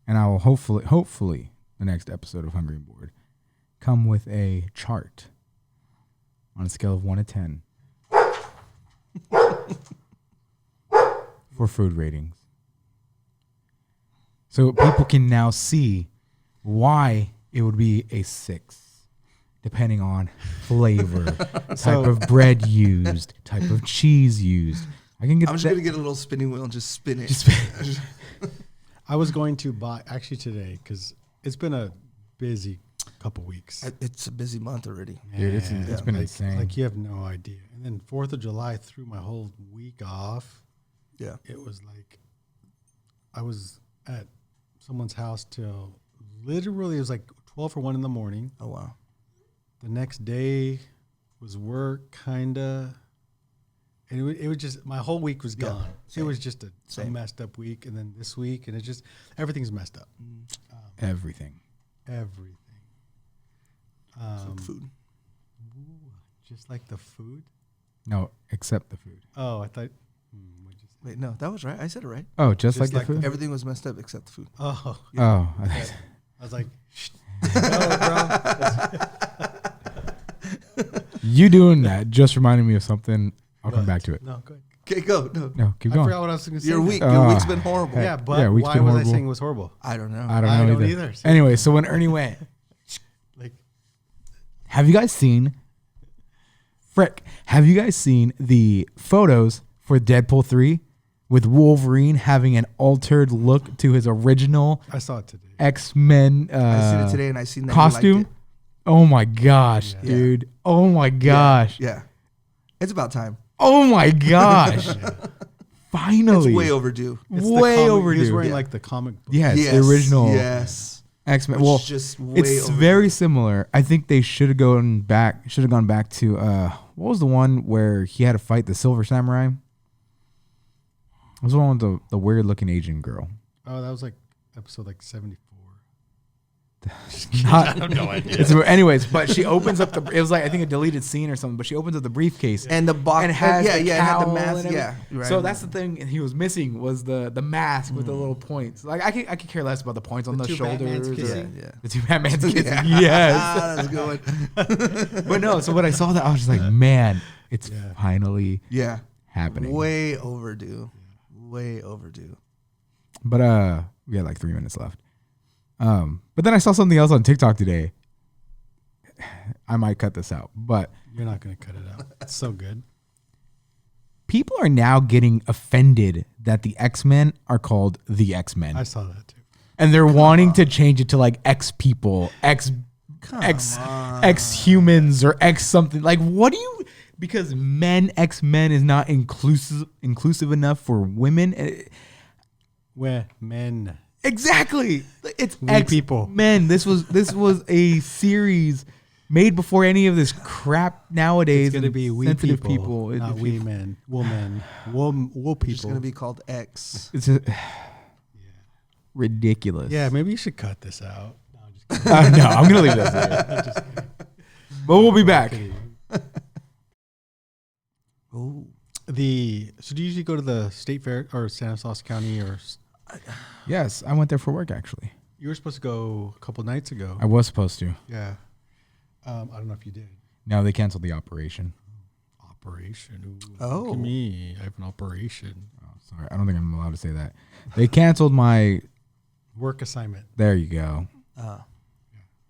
and I will hopefully the next episode of Hungry and Bored come with a chart on a scale of 1 to 10 for food ratings, so people can now see why it would be a 6, depending on flavor, type of bread used, type of cheese used. I can get. I'm just gonna get a little spinning wheel and just spin it. Just I was going to buy actually today because it's been a busy couple weeks. It's a busy month already. Dude, it's been insane. Like you have no idea. And then 4th of July threw my whole week off. Yeah. It was like I was at someone's house till literally it was like 12 or 1 in the morning. Oh wow. The next day was work, kinda. And it was just my whole week was gone. It was just a messed up week, and then this week, and it just everything's messed up. Everything. Everything. Some food. Ooh, just like the food. No, except the food. Oh, I thought. What'd you say? Wait, no, that was right. I said it right. Oh, just like the food. Everything was messed up except the food. Oh, Oh, I was like, Shh. No, bro. you doing that just reminded me of something. I'll come back to it. No, go ahead. Okay, go. No, No, keep I going. forgot what I was going to say. your week. now. Your week's been horrible. Heck, Yeah, but yeah, week's why been was I horrible. saying it was horrible? I don't know. I don't I know don't either. either. Anyway, so when Ernie went, Like, have you guys seen? Frick, have you guys seen the photos for Deadpool 3 with Wolverine having an altered look to his original I saw it today. X-Men I seen it today, and I seen that costume? You liked it. Oh my gosh, Yeah. dude. Oh my gosh. Yeah, it's about time. Oh my gosh. Finally. It's way overdue. It's the way comic- overdue. He was wearing Yeah. like the comic book. Yeah, it's Yes, the original Yes, X-Men. Which Well, is just way it's overdue. very similar. I think they should have gone back to what was the one where he had to fight the Silver Samurai? It was the one with the weird looking Asian girl. Oh, that was like episode like 74. Not, I have no idea. anyways, but she opens up it was like I think a deleted scene or something, but she opens up the briefcase and the box. and has yeah, the yeah, it had the cowl mask. and Yeah, everything. right. So that's the thing he was missing was the mask with the little points. Like I could care less about the points on the two shoulders. Batmans or- kissing? Yeah. The two Batman's kissing. Yeah. Yes. That's a good one. But no, so when I saw that I was just like, man, it's Yeah. finally Yeah, happening. way overdue. Way overdue. But we had like 3 minutes left. But then I saw something else on TikTok today. I might cut this out, but You're not going to cut it out. It's so good. people are now getting offended that the X-Men are called the X-Men. I saw that too. And they're wanting to change it to like X people, X humans or X something. Like what do you because X-Men is not inclusive enough for women. Where men. Exactly. It's We X people. Men. This was a series made before any of this crap nowadays. It's going to and be we sensitive people, not we men. Women. Wool It's just people. gonna be called X. It's ridiculous. Yeah, maybe you should cut this out. No, I'm just kidding. No, I'm gonna leave this here. Just kidding. But we'll be back. Oh, So do you usually go to the state fair or Stanislaus County or Yes, I went there for work actually. you were supposed to go a couple nights ago? I was supposed to. Yeah. I don't know if you did. No, they canceled the operation. Operation. Ooh, Oh. Look at me. I have an operation. Oh, sorry, I don't think I'm allowed to say that. They canceled my. Work assignment. There you go.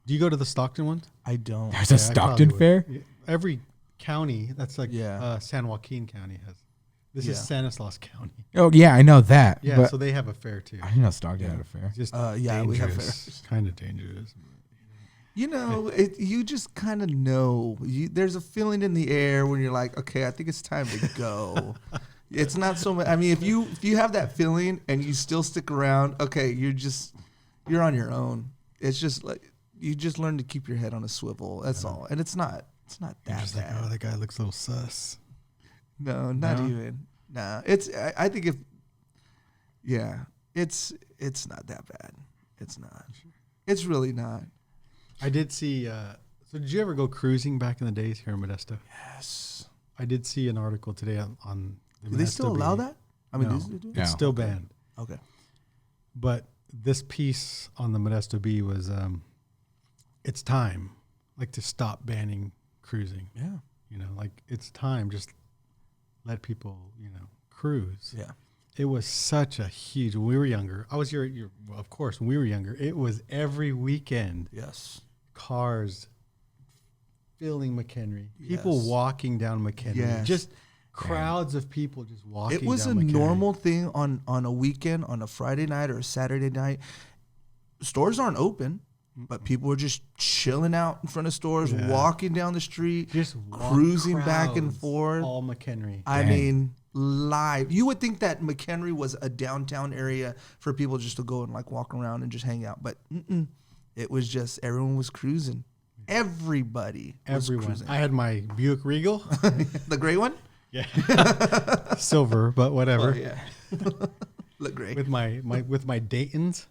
Do you go to the Stockton ones? I don't. There's a I Stockton probably fair. would. Every county, that's like Yeah. San Joaquin County has. This Yeah. is Stanislaus County. Oh yeah, I know that. Yeah, but so they have a fair too. I didn't know Stockton had a fair. Just Yeah, we have dangerous. Kind of dangerous. You know, you just kind of know. There's a feeling in the air when you're like, okay, I think it's time to go. It's not so much. I mean, if you have that feeling and you still stick around, okay, you're on your own. It's just like you just learn to keep your head on a swivel. That's all. And it's not You're that just like, bad. oh, that guy looks a little sus. No, not No? even. Nah, I think it's not that bad. It's not. It's really not. I did see. So did you ever go cruising back in the days here in Modesto? Yes. I did see an article today on the Do they still Modesto allow Bee. that? I mean, No. do they do? Yeah. It's still banned. Okay. But this piece on the Modesto Bee was, it's time, like to stop banning cruising. Yeah. You know, like it's time. Just let people, cruise. Yeah. It was such a huge. When we were younger, I was well, of course. When we were younger, it was every weekend. Yes. Cars filling McHenry, people Yes. walking down McHenry. Yes. Just crowds of people just walking. It was a down McHenry. normal thing on a weekend, on a Friday night or a Saturday night. Stores aren't open, but people were just chilling out in front of stores, walking down the street, just cruising back and forth. All McHenry. I mean, live. You would think that McHenry was a downtown area for people just to go and like walk around and just hang out, but it was just everyone was cruising. Everybody was cruising. I had my Buick Regal, the gray one. yeah, silver, but whatever. Oh, yeah, look great With my Daytons,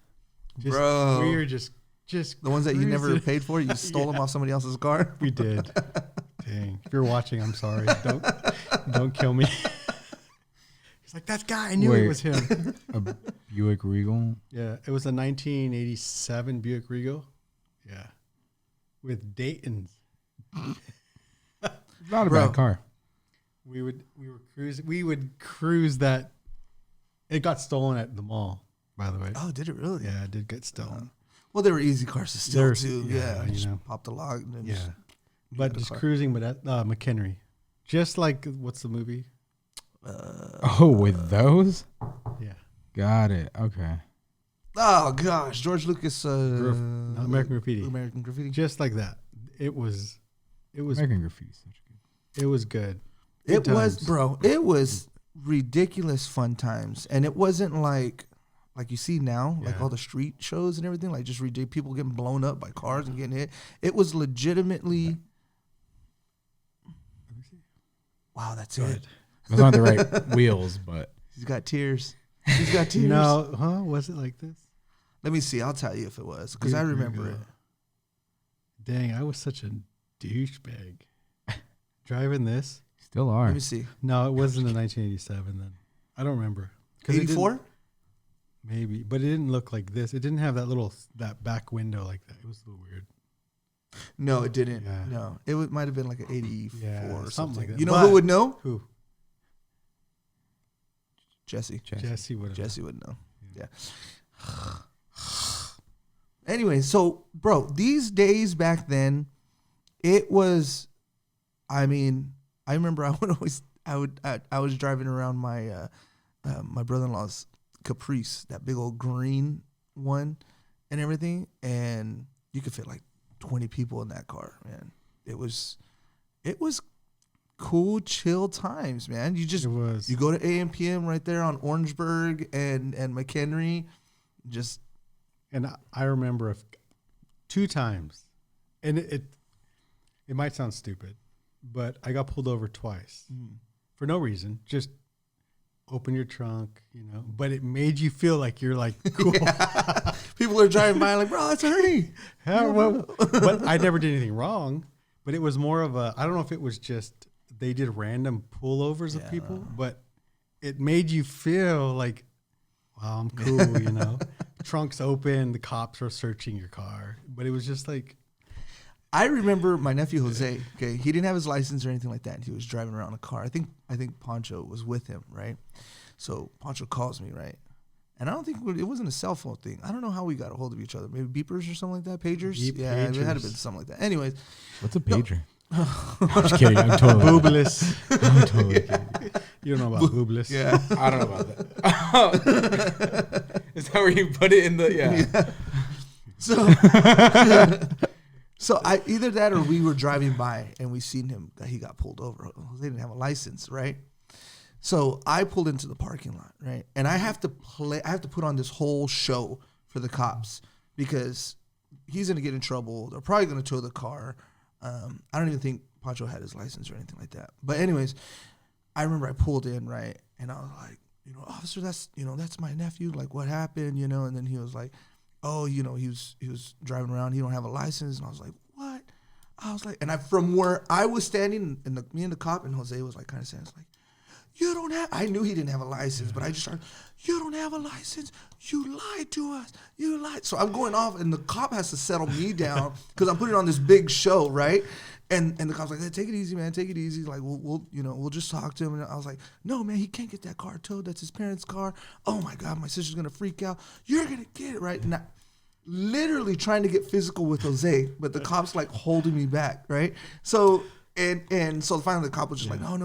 bro. We were just the ones that you never cruising. paid for. You stole them off somebody else's car. We did. Dang. If you're watching, I'm sorry. Don't kill me. He's like, that guy, I knew it was him. A Buick Regal. Yeah, it was a 1987 Buick Regal. Yeah. With Dayton's. Not a Bro. bad car. We would cruise that. It got stolen at the mall, by the way. Oh, did it really? Yeah, it did get stolen. Well, they were easy cars to steal They're- too. yeah, Yeah, you just know. pop the lock. And then Yeah. just But the just car. cruising, but at McHenry. Just like, what's the movie? Oh, with those? Yeah. Got it. Okay. Oh gosh, George Lucas. American Graffiti. American Graffiti. Just like that. It was American Graffiti is such good. it was good. It Good was, times. bro. It was ridiculous fun times, and it wasn't like you see now, like Yeah. all the street shows and everything, like just ridiculous people getting blown up by cars and getting hit. It was legitimately. Wow, that's Go it. ahead. Those aren't the right wheels, but He's got tears. He's got tears. No, huh? Was it like this? Let me see. I'll tell you if it was because I Here we remember go. it. Dang, I was such a douchebag. Driving this? still are. Let me see. No, it wasn't in 1987 then. I don't remember. 'Cause it didn't- 84. Maybe, but it didn't look like this. It didn't have that back window like that. It was a little weird. No, it didn't. Yeah. No, it might have been like an 84 Yeah, or something something. like that. You know But- who would know? Who? Jesse. Jesse would have. Jesse would know. Yeah. Anyway, so bro, these days back then, it was. I mean, I remember I was driving around my my brother-in-law's Caprice, that big old green one, and everything, and you could fit like 20 people in that car, man. It was cool, chill times, man. You just It was. you go to AM/PM right there on Orangeburg and McHenry, just And I remember 2 times, and it might sound stupid, but I got pulled over twice for no reason. Just open your trunk, but it made you feel like you're like cool. people are driving by like, bro, that's Ernie. But I never did anything wrong. But it was more of I don't know if it was just they did random pullovers of people, but it made you feel like, wow, I'm cool, Trunks open, the cops are searching your car. But it was just like, I remember my nephew Jose. Okay, he didn't have his license or anything like that. He was driving around a car. I think Poncho was with him, right? So Poncho calls me, right? And I don't think it wasn't a cell phone thing. I don't know how we got a hold of each other. Maybe beepers or something like that. Pagers. It had to have been something like that. Anyways, What's a pager? I'm just kidding. I'm totally boobless. I'm totally kidding. You don't know about boobless. yeah. I don't know about that. Is that where you put it in the? Yeah. So I either that or we were driving by and we seen him that he got pulled over. They didn't have a license, right? So I pulled into the parking lot, right? And I have to put on this whole show for the cops because he's gonna get in trouble. They're probably gonna tow the car. I don't even think Pancho had his license or anything like that. But anyways, I remember I pulled in, right? And I was like, officer, that's my nephew. Like, what happened? And then he was like, oh, he was driving around. He don't have a license. And I was like, what? I was like, and from where I was standing, and me and the cop and Jose was like kind of saying, it's like, you don't have, I knew he didn't have a license, but I just started, you don't have a license. You lied to us. You lied. So I'm going off, and the cop has to settle me down because I'm putting on this big show, right? And the cop's like, hey, take it easy, man. Take it easy. Like, we'll just talk to him. And I was like, no, man, he can't get that car towed. That's his parents' car. Oh, my God, my sister's going to freak out. You're going to get it, right? And I, literally trying to get physical with Jose, but the cop's like holding me back, right? So, and so finally the cop was just like, no,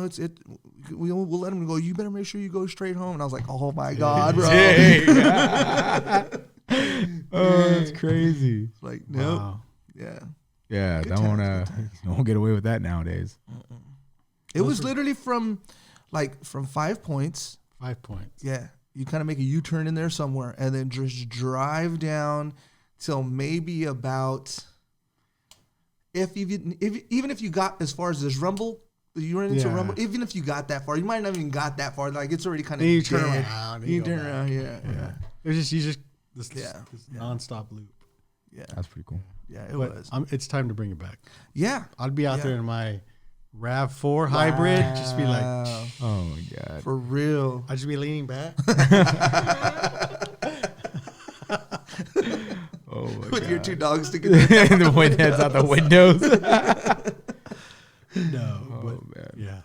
we'll let him go. You better make sure you go straight home. And I was like, oh my God, bro. Oh, that's crazy. Like, nope. Wow. Yeah. Yeah, Good don't times, don't get away with that nowadays. It was literally from 5 points. 5 points. Yeah. You kind of make a U-turn in there somewhere and then just drive down till maybe about, even if you got as far as this Rumble, you run into Rumble, even if you got that far, you might not even got that far. Like, it's already kind of you turn around. You turn around, yeah. It's just this Yeah. nonstop loop. Yeah. That's pretty cool. Yeah, it But was. it's time to bring it back. Yeah. I'd be out there in my RAV4 hybrid, just be like, Oh my God. For real. I'd just be leaning back. Oh my With God. your 2 dogs sticking And the wind heads out the windows. No, Oh but man. yeah,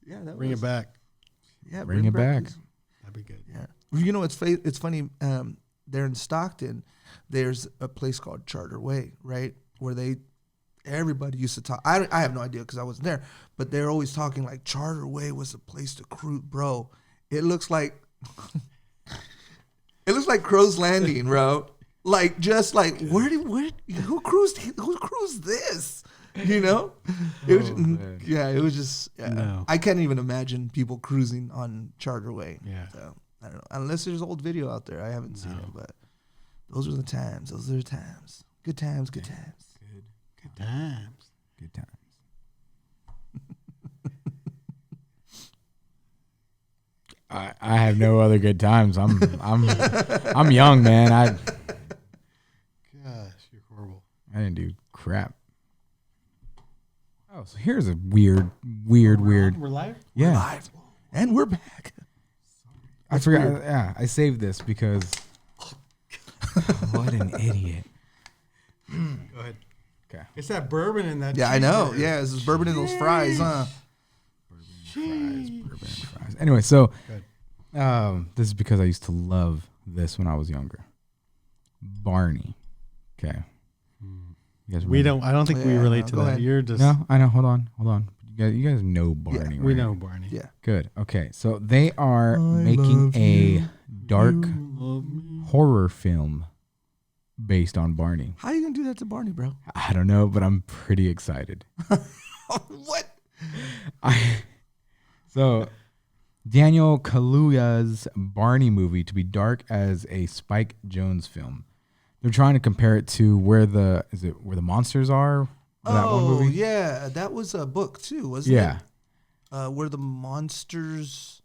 Yeah, that bring was, it back. Yeah, Bring it back. That'd be good. Yeah. You know, it's funny. There in Stockton, there's a place called Charter Way, right? Where everybody used to talk. I have no idea because I wasn't there, but they're always talking like Charter Way was a place to cruise, bro. It looks like Crow's Landing, bro. Like, just like who cruised this? You know? It was, man. yeah, it was just No. I can't even imagine people cruising on Charter Way. Yeah. So I don't know. Unless there's old video out there. I haven't seen it, but those are the times. Those are the times. Good times, good times. Good times. Good times. I have no other good times. I'm young, man. I Gosh, you're horrible. didn't do crap. Oh, so here's a weird. We're live? Yeah, Live. And we're back. I forgot. Yeah, I saved this because. What an idiot. Go ahead. Okay. It's that bourbon in that. Yeah, I know. cheeseburger. Yeah, this is bourbon in those fries, huh? Bourbon fries. Anyway, so Good. this is because I used to love this when I was younger. Barney. Okay. You guys We remember? don't. I don't think we Yeah, relate no, to go that. ahead. You're just. No, I know. Hold on. You guys know Barney, right? We know Barney. Yeah. Good. Okay, so they are making a dark horror film based on Barney. How you gonna do that to Barney, bro? I don't know, but I'm pretty excited. What? So Daniel Kaluuya's Barney movie to be dark as a Spike Jonze film. They're trying to compare it to Where the Monsters Are. That one movie. Yeah, that was a book too, wasn't Yeah. it? Where the monsters.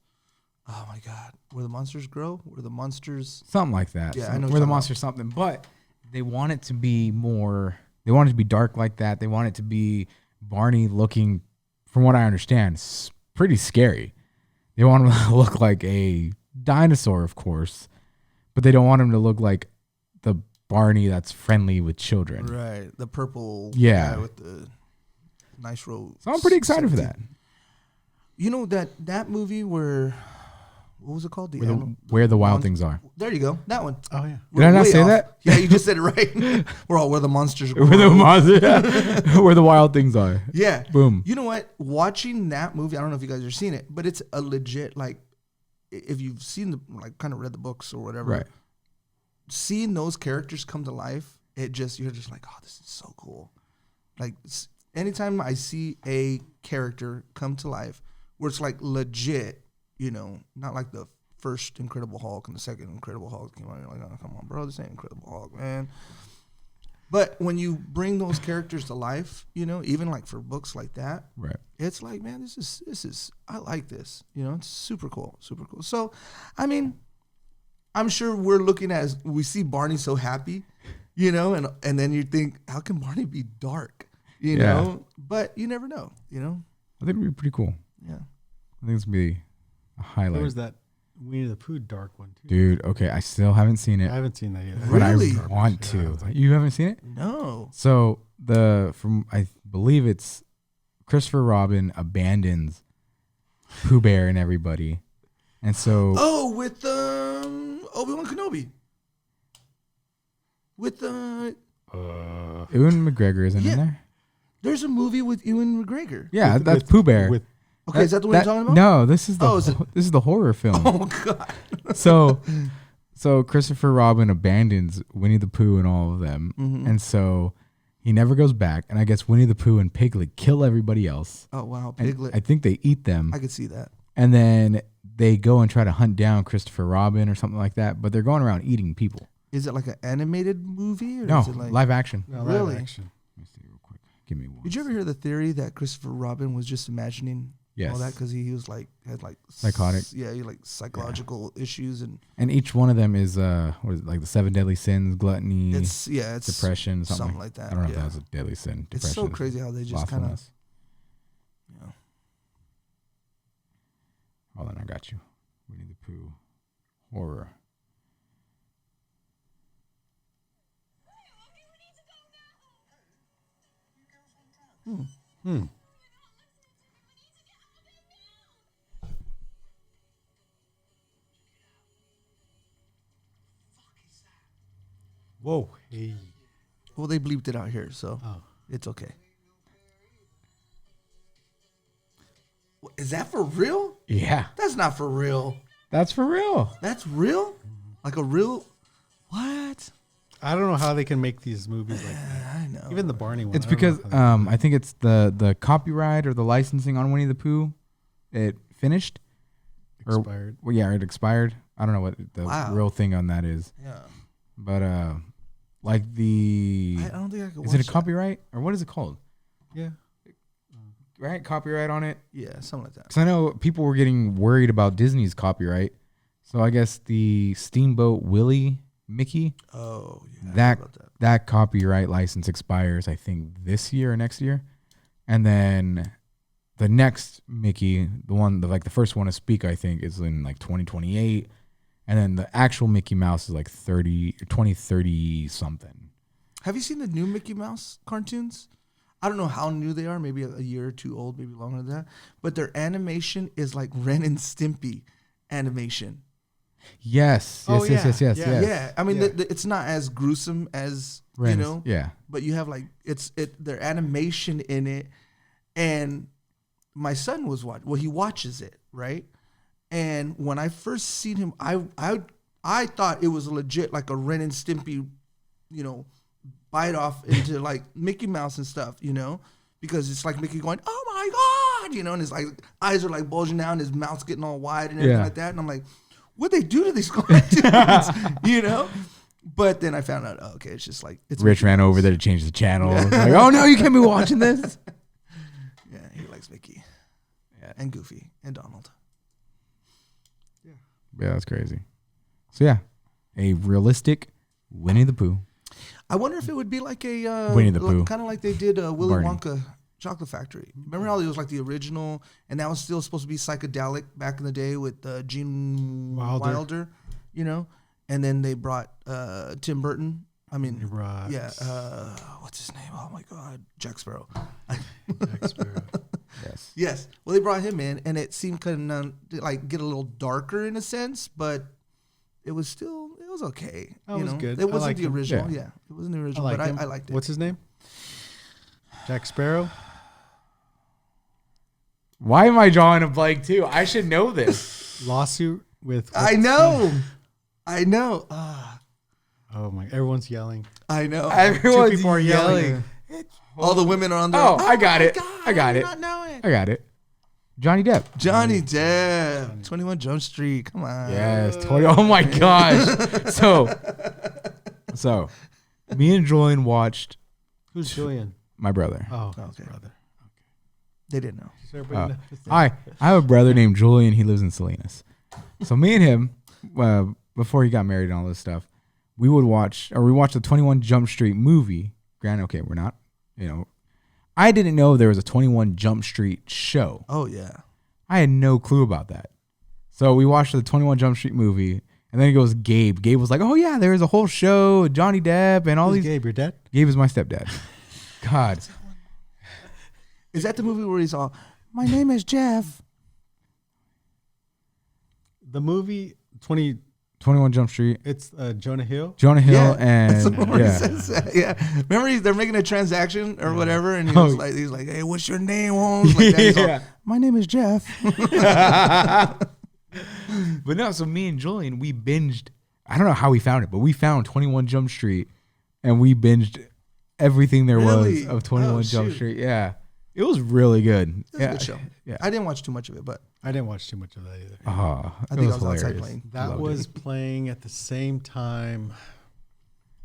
Oh my God, where the monsters grow, where the monsters. Something like that. Yeah, I know what Where the you're talking Monsters something, but they want it to be more. They want it to be dark like that. They want it to be Barney looking, from what I understand, pretty scary. They want him to look like a dinosaur, of course, but they don't want him to look like the Barney that's friendly with children. Right, the purple. Yeah. Guy with the nice robe. So I'm pretty excited for that. You know that movie where, what was it called? Where the Wild Things Are. There you go, that one. Oh yeah. Did I not Way say off. that? Yeah, you just said it right. We're all where the monsters grow. Where the monster, where the wild things are. Yeah. Boom. You know what? Watching that movie, I don't know if you guys have seen it, but it's a legit, like, if you've seen the, like, kind of read the books or whatever, Right. seeing those characters come to life, you're just like, oh, this is so cool. Like, anytime I see a character come to life where it's like legit, you know, not like the first Incredible Hulk and the second Incredible Hulk came out, you're like, oh, come on, bro, this ain't Incredible Hulk, man. But when you bring those characters to life, you know, even like for books like that, Right. it's like, man, this is I like this. You know, it's super cool, super cool. So, I mean, I'm sure we're looking at, we see Barney so happy, you know, and then you think, how can Barney be dark? You Yeah. know? But you never know, you know? I think it'd be pretty cool. Yeah. I think it's gonna be a highlight. There was that Winnie the Pooh dark one too. Dude, okay, I still haven't seen it, I haven't seen that yet. but Really? I want Yeah, to. it's like- You haven't seen it? No. So I believe it's Christopher Robin abandons Pooh Bear and everybody, and so Oh, with Obi-Wan Kenobi. With Ewan McGregor isn't Yeah. in there. there's a movie with Ewan McGregor. Yeah, With- that's with- Pooh Bear. with Okay, is that the one you're talking about? No, this is the Oh, is it- this is the horror film. Oh God. So Christopher Robin abandons Winnie the Pooh and all of them, and so he never goes back. And I guess Winnie the Pooh and Piglet kill everybody else. Oh wow, And Piglet. I think they eat them, I could see that. and then they go and try to hunt down Christopher Robin or something like that. But they're going around eating people. Is it like an animated movie? Or No, is it like, live action. No, Really? live action. Let me see real quick. Give me one. Did you ever hear the theory that Christopher Robin was just imagining Yes. all that because he was like had like Psychotic. Yeah, he like psychological issues and And each one of them is what is it, like the 7 deadly sins, gluttony, it's depression, something like that. I don't know yeah. if that's a deadly sin. It's so Depression is crazy how they just kind of slothfulness. yeah. Hold on, I got you. Winnie the Pooh horror. Whoa. Hey. Well, they bleeped it out here, so Oh. it's okay. Is that for real? Yeah, That's not for real. that's for real. That's real? Like a real what? I don't know how they can make these movies like that. I know. Even the Barney one. It's I don't because know how they- I think it's the copyright or the licensing on Winnie the Pooh. It finished. expired. Well, yeah, it expired. I don't know what the Wow. real thing on that is, Yeah. but like the I don't think I could is it a watch that. copyright or what is it called? Yeah. Right, copyright on it. Yeah, something like that. Because I know people were getting worried about Disney's copyright. So I guess the Steamboat Willie Mickey, Oh, yeah. I heard that about that. that copyright license expires, I think, this year or next year. And then the next Mickey, like the first one to speak, I think, is in like 2028. And then the actual Mickey Mouse is like 2030 something. Have you seen the new Mickey Mouse cartoons? I don't know how new they are, maybe a year or two old, maybe longer than that. But their animation is like Ren and Stimpy animation. Yes. Oh, Yes. yeah. Yeah, I mean, Yeah. it's not as gruesome as Ren you is- know, yeah. but you have like their animation in it, and my son was he watches it, right? And when I first seen him, I thought it was legit like a Ren and Stimpy, bite off into like Mickey Mouse and stuff, because it's like Mickey going, oh my God, and his like eyes are like bulging out and his mouth's getting all wide and everything Yeah. like that. And I'm like, what'd they do to these cartoons, But then I found out, okay, it's just like it's Rich Mickey ran Mouse. over there to change the channel. Like, oh no, you can't be watching this. Yeah, he likes Mickey. Yeah. And Goofy and Donald. Yeah, that's crazy. So yeah, a realistic Winnie the Pooh. I wonder if it would be like a Winnie the Pooh. kind of like they did Willy Barney. Wonka Chocolate Factory. Remember how it was like the original, and that was still supposed to be psychedelic back in the day with Gene Wilder. Wilder, and then they brought Tim Burton. I mean, Right. yeah, what's his name? Oh my God, Jack Sparrow. Jack Sparrow. Yes. Yes, well they brought him in, and it seemed kind of like get a little darker in a sense, but it was okay. That was good. It I wasn't liked the him. original. Yeah. Yeah, it wasn't the original, like but him. I liked it. What's his name? Jack Sparrow. Why am I drawing a blank too? I should know this. Lawsuit with. I know. Oh my! Everyone's yelling. I know. Everyone's people are yelling. All the women are on there. Oh, I got it. God, I got did it. Not know it. I got it. Johnny Depp. Johnny Depp, 21 Jump Street. Come on. Yes. 20. Oh my gosh. So, me and Julian watched Who's Julian? my brother. Oh, Okay. his brother. They didn't know. Does everybody know his name? I have a brother named Julian. He lives in Salinas. So me and him, before he got married and all this stuff, we watched the 21 Jump Street movie. Granted, okay, we're not, I didn't know there was a 21 Jump Street show. Oh yeah. I had no clue about that. So we watched the 21 Jump Street movie, and then it goes Gabe. Gabe was like, oh yeah, there's a whole show, Johnny Depp and all Who's these. Gabe, your dad? Gabe is my stepdad. God. Is that the movie where he's all, my name is Jeff? The movie 20 21 Jump Street. It's Jonah Hill. Jonah Hill Yeah, and that's the one he yeah. says that. Yeah, remember they're making a transaction or whatever, and he's like, "Hey, what's your name, Holmes?" Like that. He's all, my name is Jeff. But no, so me and Julian, we binged. I don't know how we found it, but we found 21 Jump Street, and we binged everything there Really? was of 21 Oh, Jump shoot. Street. Yeah, it was really good. It was Yeah, a good show. yeah. I didn't watch too much of it, but I didn't watch too much of that either. Oh, I it think was I was outside hilarious. playing. That Loved was it. playing at the same time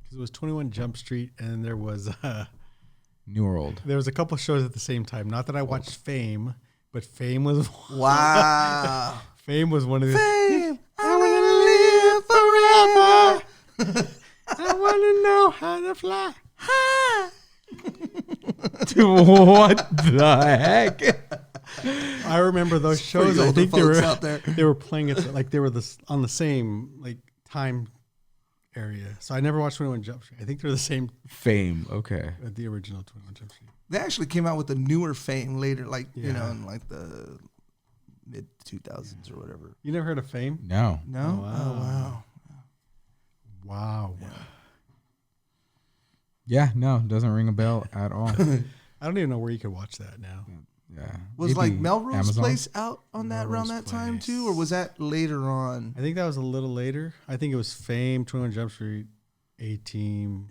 because it was 21 Jump Street, and there was New or old. there was a couple shows at the same time. Not that I watched Fame, but Fame was wow. Fame was one of the. Fame, I wanna live forever. I want to know how to fly. Dude, what the heck? I remember those For shows. you I older think they folks were out there. they were playing it like they were on the same like time area. So I never watched 21 Jump Street. I think they're the same Fame. Okay. the original 21 Jump Street. They actually came out with a newer Fame later, like you know, Yeah. in like the mid 2000s or whatever. You never heard of Fame? No. No, Oh, wow. oh wow. Wow. Yeah. No. Doesn't ring a bell at all. I don't even know where you could watch that now. Yeah. Was like Maybe Melrose Amazon? Place out on that around Melrose that time Place. too, or was that later on? I think that was a little later. I think it was Fame, 21 Jump Street, A-Team,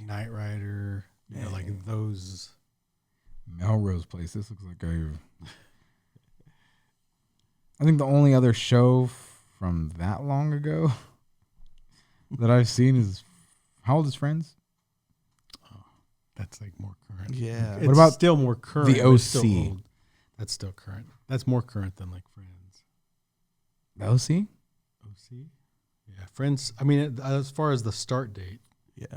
Knight Rider, you know, like those. Melrose Place. This looks like a. I think the only other show from that long ago that I've seen is how old is Friends? That's like more current. Yeah. It's What about still more current? The but it's still OC? old. That's still current. That's more current than like Friends. The OC? OC? Yeah, Friends. I mean, as far as the start date, Yeah.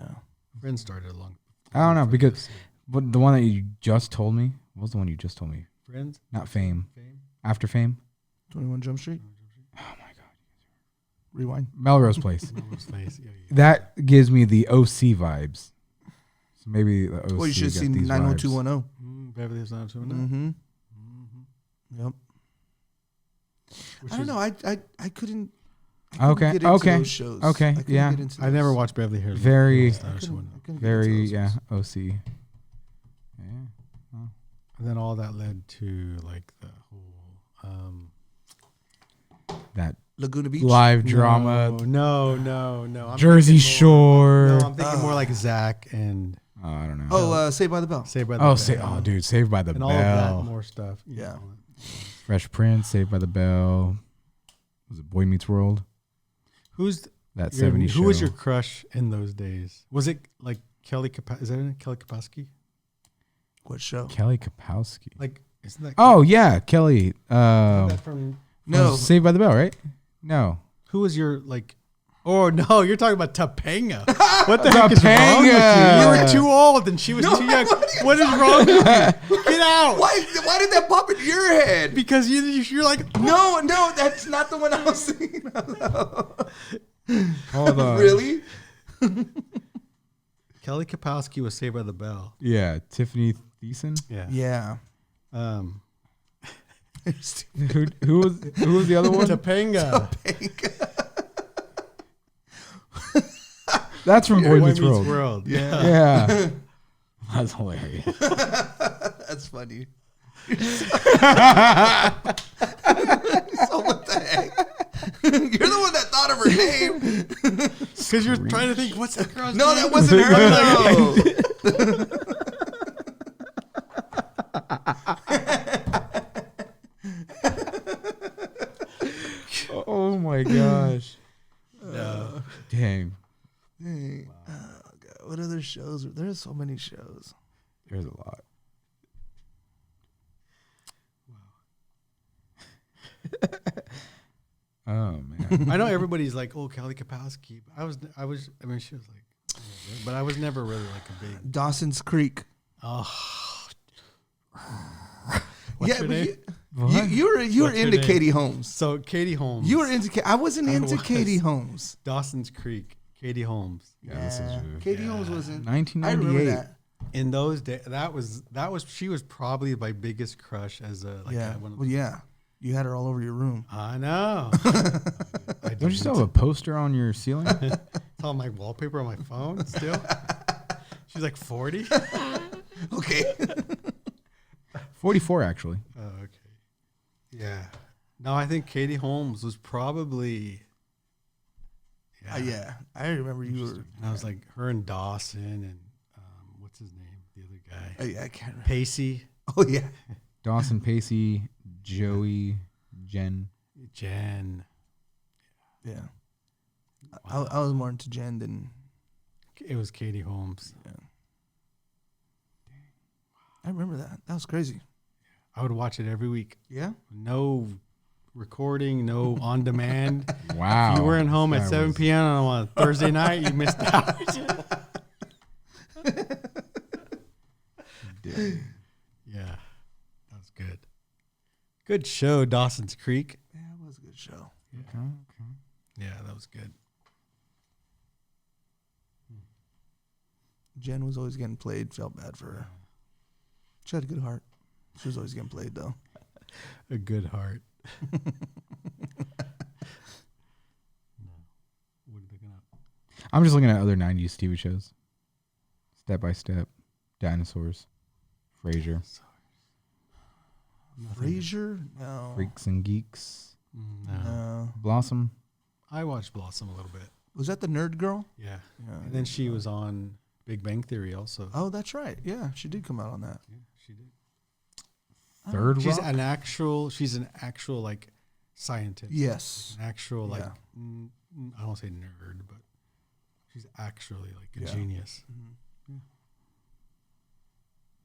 Friends started a long. I don't know before because OC. but the one that you just told me, what was the one you just told me? Friends, Not Fame. Fame. After Fame? 21 Jump Street. Oh my god. Rewind. Melrose Place. Melrose Place. Yeah, yeah. That gives me the OC vibes. So maybe the OC Well, you should have got seen these 90210. Beverly Hills 90210. Mm-hmm. Yep. Which I don't is- know. I couldn't. Okay, Get into okay, those shows. okay, I couldn't yeah. get into I never those. watched Beverly Hills. Very- I couldn't get into Very those. yeah, OC. Yeah. And then all that led to like the whole That Laguna Beach. live drama. No. I'm Jersey thinking more- Shore. No, I'm thinking more like Zach and Oh, I don't know. Oh, Saved by the Bell. Saved by the Oh, Bell. dude, Saved by the and all of that Bell. more stuff. you Yeah. know. Fresh Prince, Saved by the Bell. Was it Boy Meets World? Who's That your, 70s show. who was your crush in those days? Was it like Kelly? Is that it? Kelly Kapowski? What show? Kelly Kapowski. Like, isn't that? Oh yeah, Kelly. isn't that from No. Saved by the Bell, right? No. who was your like? Oh no, you're talking about Topanga. What the heck is wrong with you? You Topanga. were too old and she was too young. What is wrong with you? Get out! Why did that pop in your head? Because you're like No, that's not the one I was thinking of. Hold on. Really? Kelly Kapowski was Saved by the Bell. Yeah, Tiffany Thiessen. Yeah. Yeah. Who was the other one? Topanga. That's from Boy Meets World. World. Yeah. Yeah. That's hilarious. That's funny. So what the heck? You're the one that thought of her name. Because you're trying to think, what's that girl's No, name? that wasn't her though. Oh my gosh. No. Dang. Hey, oh God, what other shows? There's so many shows. There's a lot. Oh man. I know everybody's like, oh, Kelly Kapowski. But I mean, she was like, but I was never really like a big. Dawson's Creek. Oh. Yeah, your but name? you were What's into your name? Katie Holmes. So Katie Holmes. You were into. I wasn't I into was. Katie Holmes. Dawson's Creek. Katie Holmes. Yeah, this is Katie Holmes wasn't. I 1998. remember that. In those days, that was she was probably my biggest crush as a like Yeah. one of Well, yeah. You had her all over your room. I know. I Don't you still have a poster on your ceiling? It's on my wallpaper on my phone still. She's like 40. Okay. 44, actually. Oh, okay. Yeah. No, I think Katie Holmes was probably. Yeah. I remember you were. And I was like her and Dawson and what's his name? The other guy. Oh, yeah, I can't remember. Pacey. Oh, yeah. Dawson, Pacey, Joey, Jen. Jen. Yeah. I was more into Jen than. It was Katie Holmes. Yeah. I remember that. That was crazy. I would watch it every week. Yeah. No recording, no on demand. Wow. If you weren't home at That 7 was- p.m. on a Thursday night, you missed out. Yeah, that was good. Good show, Dawson's Creek. Yeah, it was a good show. Okay. Yeah, that was good. Jen was always getting played. Felt bad for her. She had a good heart. She was always getting played, though. A good heart. What are you looking up? I'm just looking at other 90s TV shows. Step by Step, Dinosaurs, Frasier, Frasier? No. Freaks and Geeks, No. No. Blossom. I watched Blossom a little bit. Was that the nerd girl? Yeah. Yeah. And then she was on Big Bang Theory also. Oh, that's right. Yeah, she did come out on that. Yeah, she did. Third She's Rock? an actual like scientist. Yes. An actual like Yeah. I don't say nerd, but she's actually like a Yeah. genius.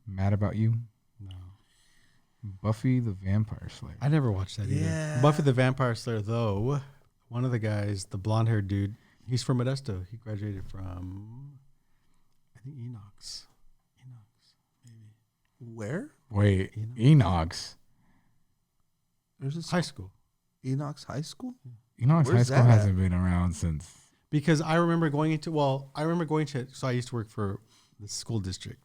Mad About You, No. Buffy the Vampire Slayer. I never watched that either. Yeah. Buffy the Vampire Slayer, though, one of the guys, the blonde haired dude, he's from Modesto. He graduated from, I think, Enox. Maybe. Where? Wait, Enox. There's this High school. Enox High School? Enox High Where's School that at? hasn't been around since. Because I remember going to, so I used to work for the school district.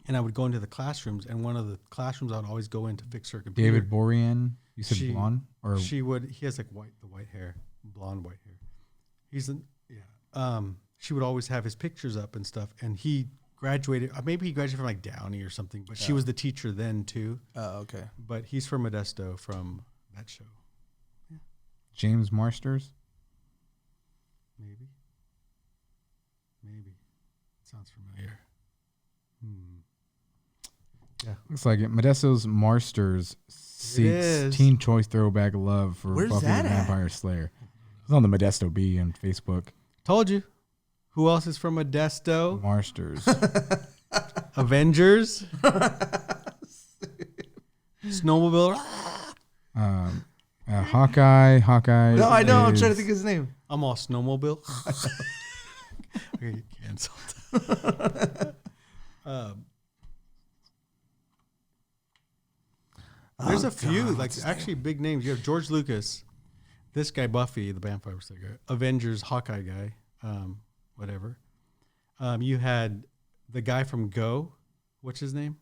And I would go into the classrooms, and one of the classrooms I would always go in to fix her computer. David Borean. You said She- blonde? Or He has like the white hair, blonde white hair. She would always have his pictures up and stuff, and he graduated. Maybe he graduated from like Downey or something, but she was the teacher then too. Oh, okay. But he's from Modesto from that show. James Marsters? Maybe. Sounds familiar. Yeah. Looks like it. Modesto's Marsters seeks is. teen choice throwback love for Where's Buffy that the at? Vampire Slayer. It's on the Modesto B on Facebook. Told you. Who else is from Modesto? Marsters. Avengers. Snowmobile. Hawkeye. No, I know. I'm is- trying to think of his name. I'm all snowmobile. I'm gonna get canceled. There's a few, like actually big names. You have George Lucas, this guy Buffy, the Vampire Slayer, Avengers, Hawkeye guy, whatever. You had the guy from Go. What's his name?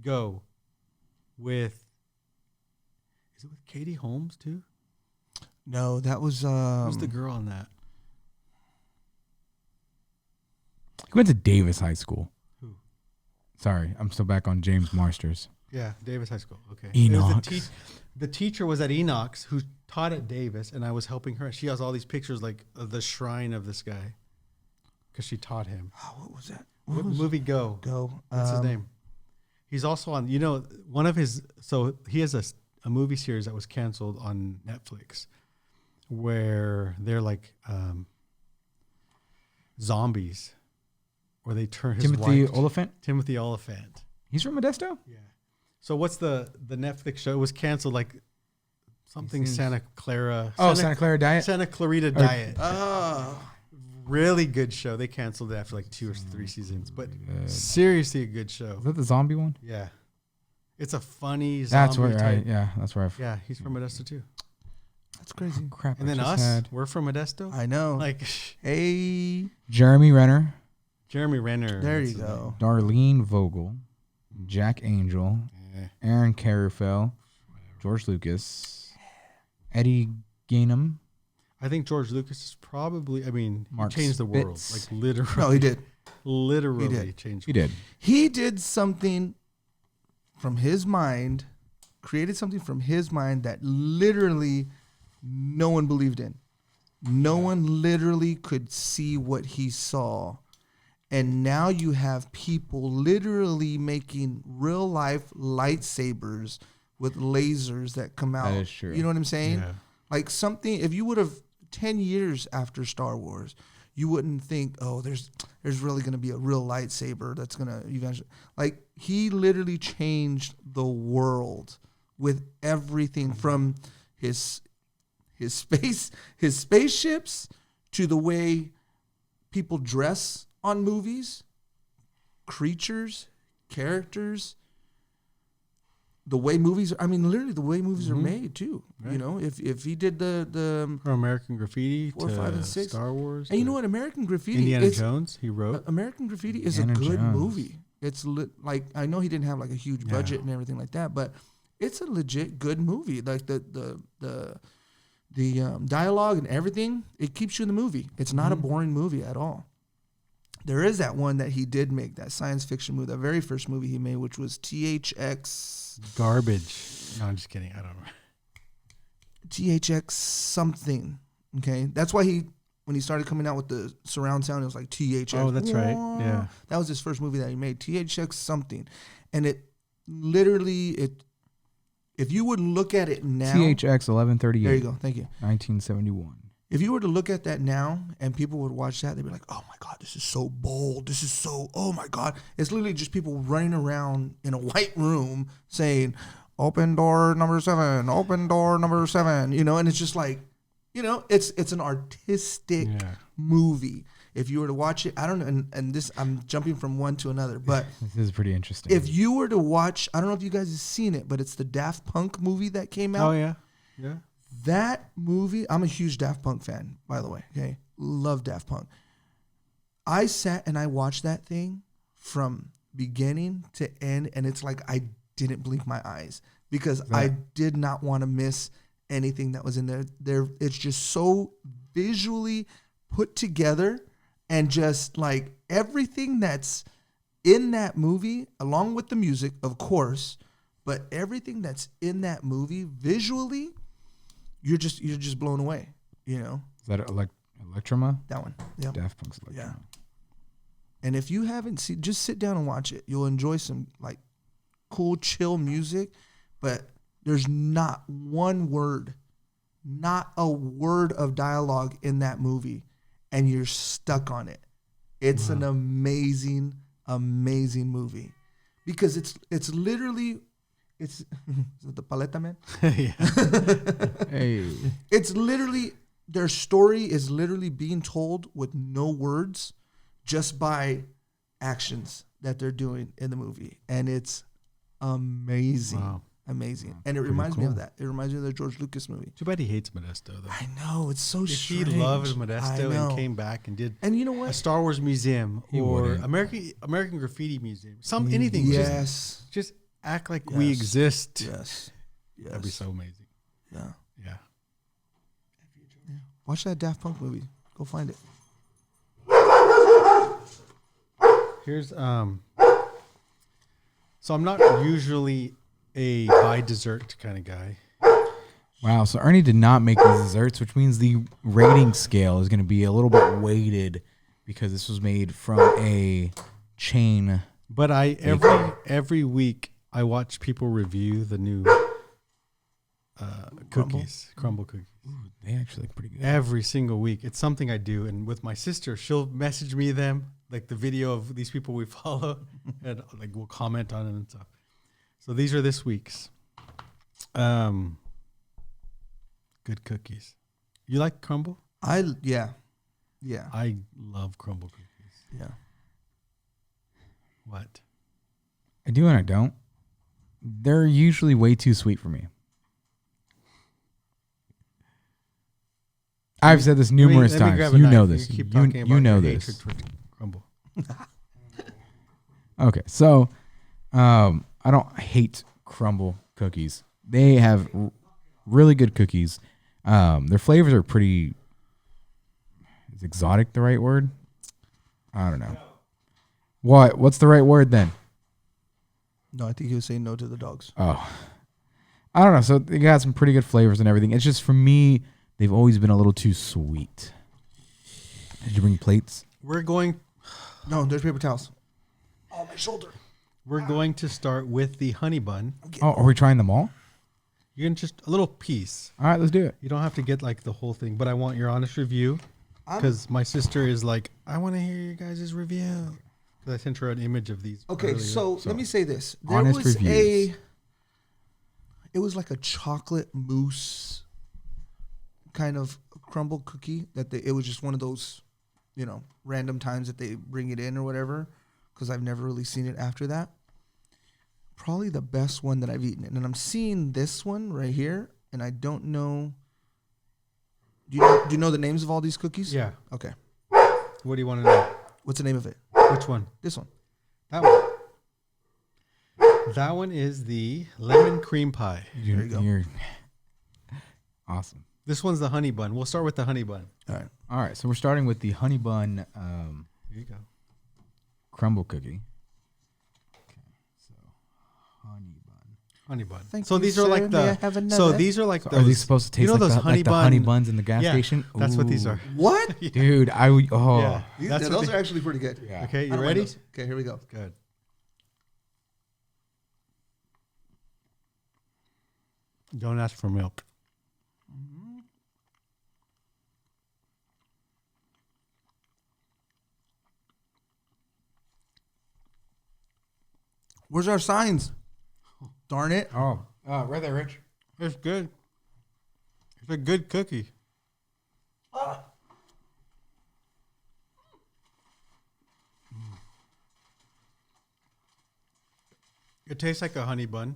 Go. Is it with Katie Holmes too? No, that was Who's the girl on that? He went to Davis High School. Who? Sorry, I'm still back on James Marsters. Yeah, Davis High School. Okay. Enox. The teacher was at Enox who taught at Davis, and I was helping her. She has all these pictures like of the shrine of this guy because she taught him. Oh, what was that? What movie Go? Go. What's his name? He's also on, one of his, so he has a movie series that was canceled on Netflix where they're like zombies, or they turn his Timothy wife. Oliphant. Timothy Oliphant. He's from Modesto? Yeah. So what's the Netflix show? It was canceled like something Santa Clara. Oh, Santa Clara Diet? Santa Clarita Diet. Oh. Really good show. They canceled it after like 2 or 3 seasons, but seriously a good show. Is that the zombie one? Yeah. It's a funny zombie That's where type. that's where I've Yeah, he's from Modesto too. That's crazy. crap. And I then just us, had we're from Modesto. I know. Like Hey, Jeremy Renner, Jeremy Renner. there that's you his go. Darlene Vogel, Jack Angel, name. Aaron Carufel, George Lucas, Eddie Gainham, I think George Lucas is probably. I mean, Mark he changed the world, Spitz. like literally. No, he did. Literally He did. changed. He did. He did something from his mind, created something from his mind that literally no one believed in. No one literally could see what he saw. And now you have people literally making real life lightsabers with lasers that come out. That is true. You know what I'm saying? Yeah. Like something, if you would have 10 years after Star Wars, you wouldn't think, oh, there's really going to be a real lightsaber that's going to eventually. Like, he literally changed the world with everything from his spaceships to the way people dress on movies, creatures, characters, the way movies are, I mean, literally the way movies are made too. Right. You know, if he did the From American Graffiti 4, to 5, and 6. Star Wars. and you to know what, American Graffiti, Indiana Jones, he wrote. American Graffiti is Indiana a good Jones. movie. It's like, I know he didn't have like a huge budget and everything like that, but it's a legit good movie. Like the dialogue and everything, it keeps you in the movie. It's not a boring movie at all. There is that one that he did make, that science fiction movie, that very first movie he made, which was THX Garbage. No, I'm just kidding. I don't know. THX something. Okay, that's why when he started coming out with the surround sound, it was like THX. Oh, that's right. Yeah. That was his first movie that he made, THX something, and it literally if you would look at it now, THX 1138. there you go. Thank you. 1971. If you were to look at that now and people would watch that, they'd be like, oh my God, this is so bold. This is so, oh my God. It's literally just people running around in a white room saying, open door number 7, open door number 7, you know, and it's just like, you know, it's an artistic movie. If you were to watch it, I don't know, and this, I'm jumping from one to another, but This is pretty interesting. if you were to watch, I don't know if you guys have seen it, but it's the Daft Punk movie that came out. Oh, yeah. Yeah. That movie, I'm a huge Daft Punk fan, by the way. Okay, love Daft Punk. I sat and I watched that thing from beginning to end, and it's like I didn't blink my eyes because I did not want to miss anything that was in there. It's just so visually put together, and just like everything that's in that movie, along with the music, of course, but everything that's in that movie visually, you're just blown away, you know. Is that Electroma? That one, yeah, Daft Punk's Electroma. yeah. And if you haven't seen, just sit down and watch it. You'll enjoy some like cool, chill music, but there's not one word, not a word of dialogue in that movie, and you're stuck on it. It's an amazing, amazing movie because it's literally. It's the paleta man. Hey. It's literally, their story is literally being told with no words, just by actions that they're doing in the movie, and it's amazing. Wow. Amazing. And it reminds me of that. It reminds me of the George Lucas movie. Too bad he hates Modesto, though. I know, it's so If he strange. loved I Modesto know. and came back and did And you know a what? Star Wars museum He or wouldn't. American Graffiti Museum, anything. Yes. Just act like we Yes. exist. Yes. Yes. That'd be so amazing. Yeah. Yeah. Watch that Daft Punk movie. Go find it. Here's so I'm not usually a buy dessert kind of guy. Wow, so Ernie did not make these desserts, which means the rating scale is going to be a little bit weighted because this was made from a chain. But every week I watch people review the new cookies, crumble cookies. Ooh, they actually look pretty good. Every single week. It's something I do. And with my sister, she'll message me them, like the video of these people we follow, and like we'll comment on it and stuff. So these are this week's. Good cookies. You like crumble? Yeah. I love crumble cookies. Yeah. What? I do and I don't. They're usually way too sweet for me. I've said this numerous Let me times. grab a You knife. know this. keep talking about You know your this. hatred towards crumble. Okay, so I don't hate crumble cookies. They have really good cookies. Their flavors are pretty Is exotic the right word? I don't know. What? What's the right word then? No, I think he was saying no to the dogs. Oh, I don't know. So they got some pretty good flavors and everything. It's just for me, they've always been a little too sweet. Did you bring plates? We're going No, there's paper towels. Oh, my shoulder. We're going to start with the honey bun. Oh, are we trying them all? You can just a little piece. All right, let's do it. You don't have to get like the whole thing, but I want your honest review because my sister is like, I want to hear your guys' review. Because I sent her an image of these. Okay, earlier. so let me say this. There honest was reviews. it was like a chocolate mousse kind of crumble cookie that it was just one of those, random times that they bring it in or whatever, because I've never really seen it after that. Probably the best one that I've eaten. And I'm seeing this one right here, and I don't know. Do you know the names of all these cookies? Yeah. Okay. What do you want to know? What's the name of it? Which one? This one. That one. That one is the lemon cream pie. There you go. You're awesome. This one's the honey bun. We'll start with the honey bun. All right. So we're starting with the honey bun Here you go. crumble cookie. Okay. So honey bun. Honey bun. Thank so you, these sir. are like May I have the. another? So these are like So those. are these supposed to taste you know like, those like the honey buns in the gas Yeah, station? That's what these Ooh. are. What? Dude, I would. Oh, Yeah. That's what Those they- are actually pretty good. yeah. Okay, I you don't mind ready? those. Okay, here we go. Good. Don't ask for milk. Where's our signs? Darn it. Oh, right there, Rich. It's good. It's a good cookie. It tastes like a honey bun.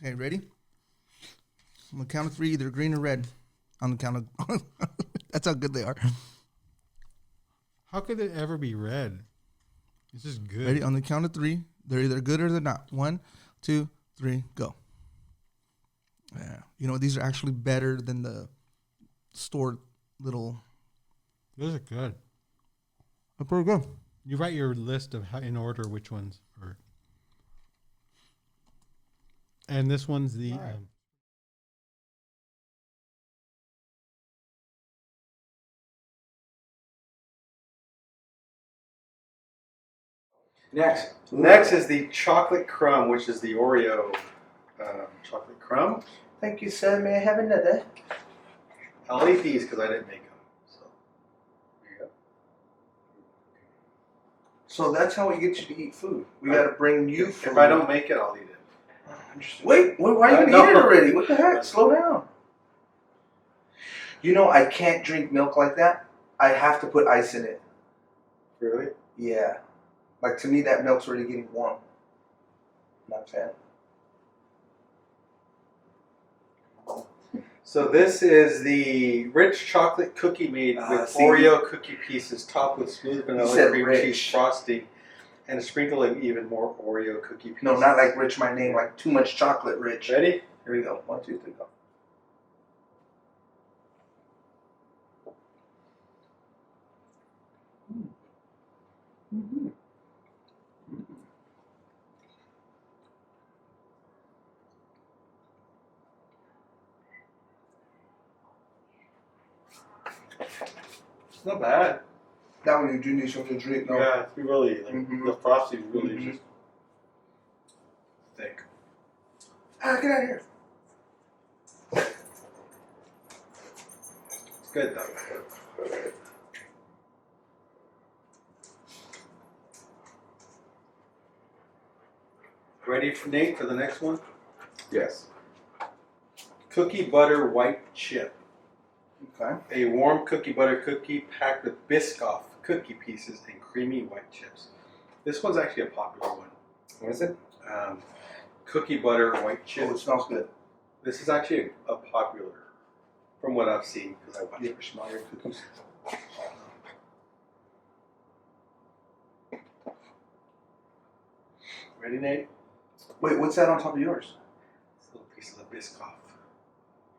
Okay, ready? On the count of three, either green or red. On the count of that's how good they are. How could it ever be red? This is good. Ready? On the count of three, they're either good or they're not. 1, 2, 3, go. Yeah. These are actually better than the store little. Those are good. They're pretty good. You write your list of how, in order which ones are. And this one's the. Next is the chocolate crumb, which is the Oreo chocolate crumb. Thank you, sir. May I have another? I'll eat these because I didn't make them. So, here you go. So that's how we get you to eat food. We got to bring you food. If I don't make it, I'll eat it. Interesting. Wait, why are you going to eat it already? What the heck? Slow down. I can't drink milk like that. I have to put ice in it. Really? Yeah. Like, to me, that milk's already getting warm. Not a fan. So this is the rich chocolate cookie made with see? Oreo cookie pieces topped with smooth vanilla said cream rich. cheese frosting and a sprinkle of even more Oreo cookie pieces. No, not like Rich My Name, like too much chocolate rich. Ready? Here we go. 1, 2, 3, go. Mm-hmm. It's not bad. That one you do need something to drink, no? Yeah, it's really, the frosting really just thick. Get out of here. It's good though. Ready for Nate for the next one? Yes. Cookie butter white chip. Okay. A warm cookie butter cookie packed with Biscoff cookie pieces and creamy white chips. This one's actually a popular one. What is it? Cookie butter white Oh, chip. it smells good. This is actually a popular, from what I've seen, because I watch You it. ever smell your cookies? Ready, Nate? Wait, what's that on top of yours? It's a little Biscoff.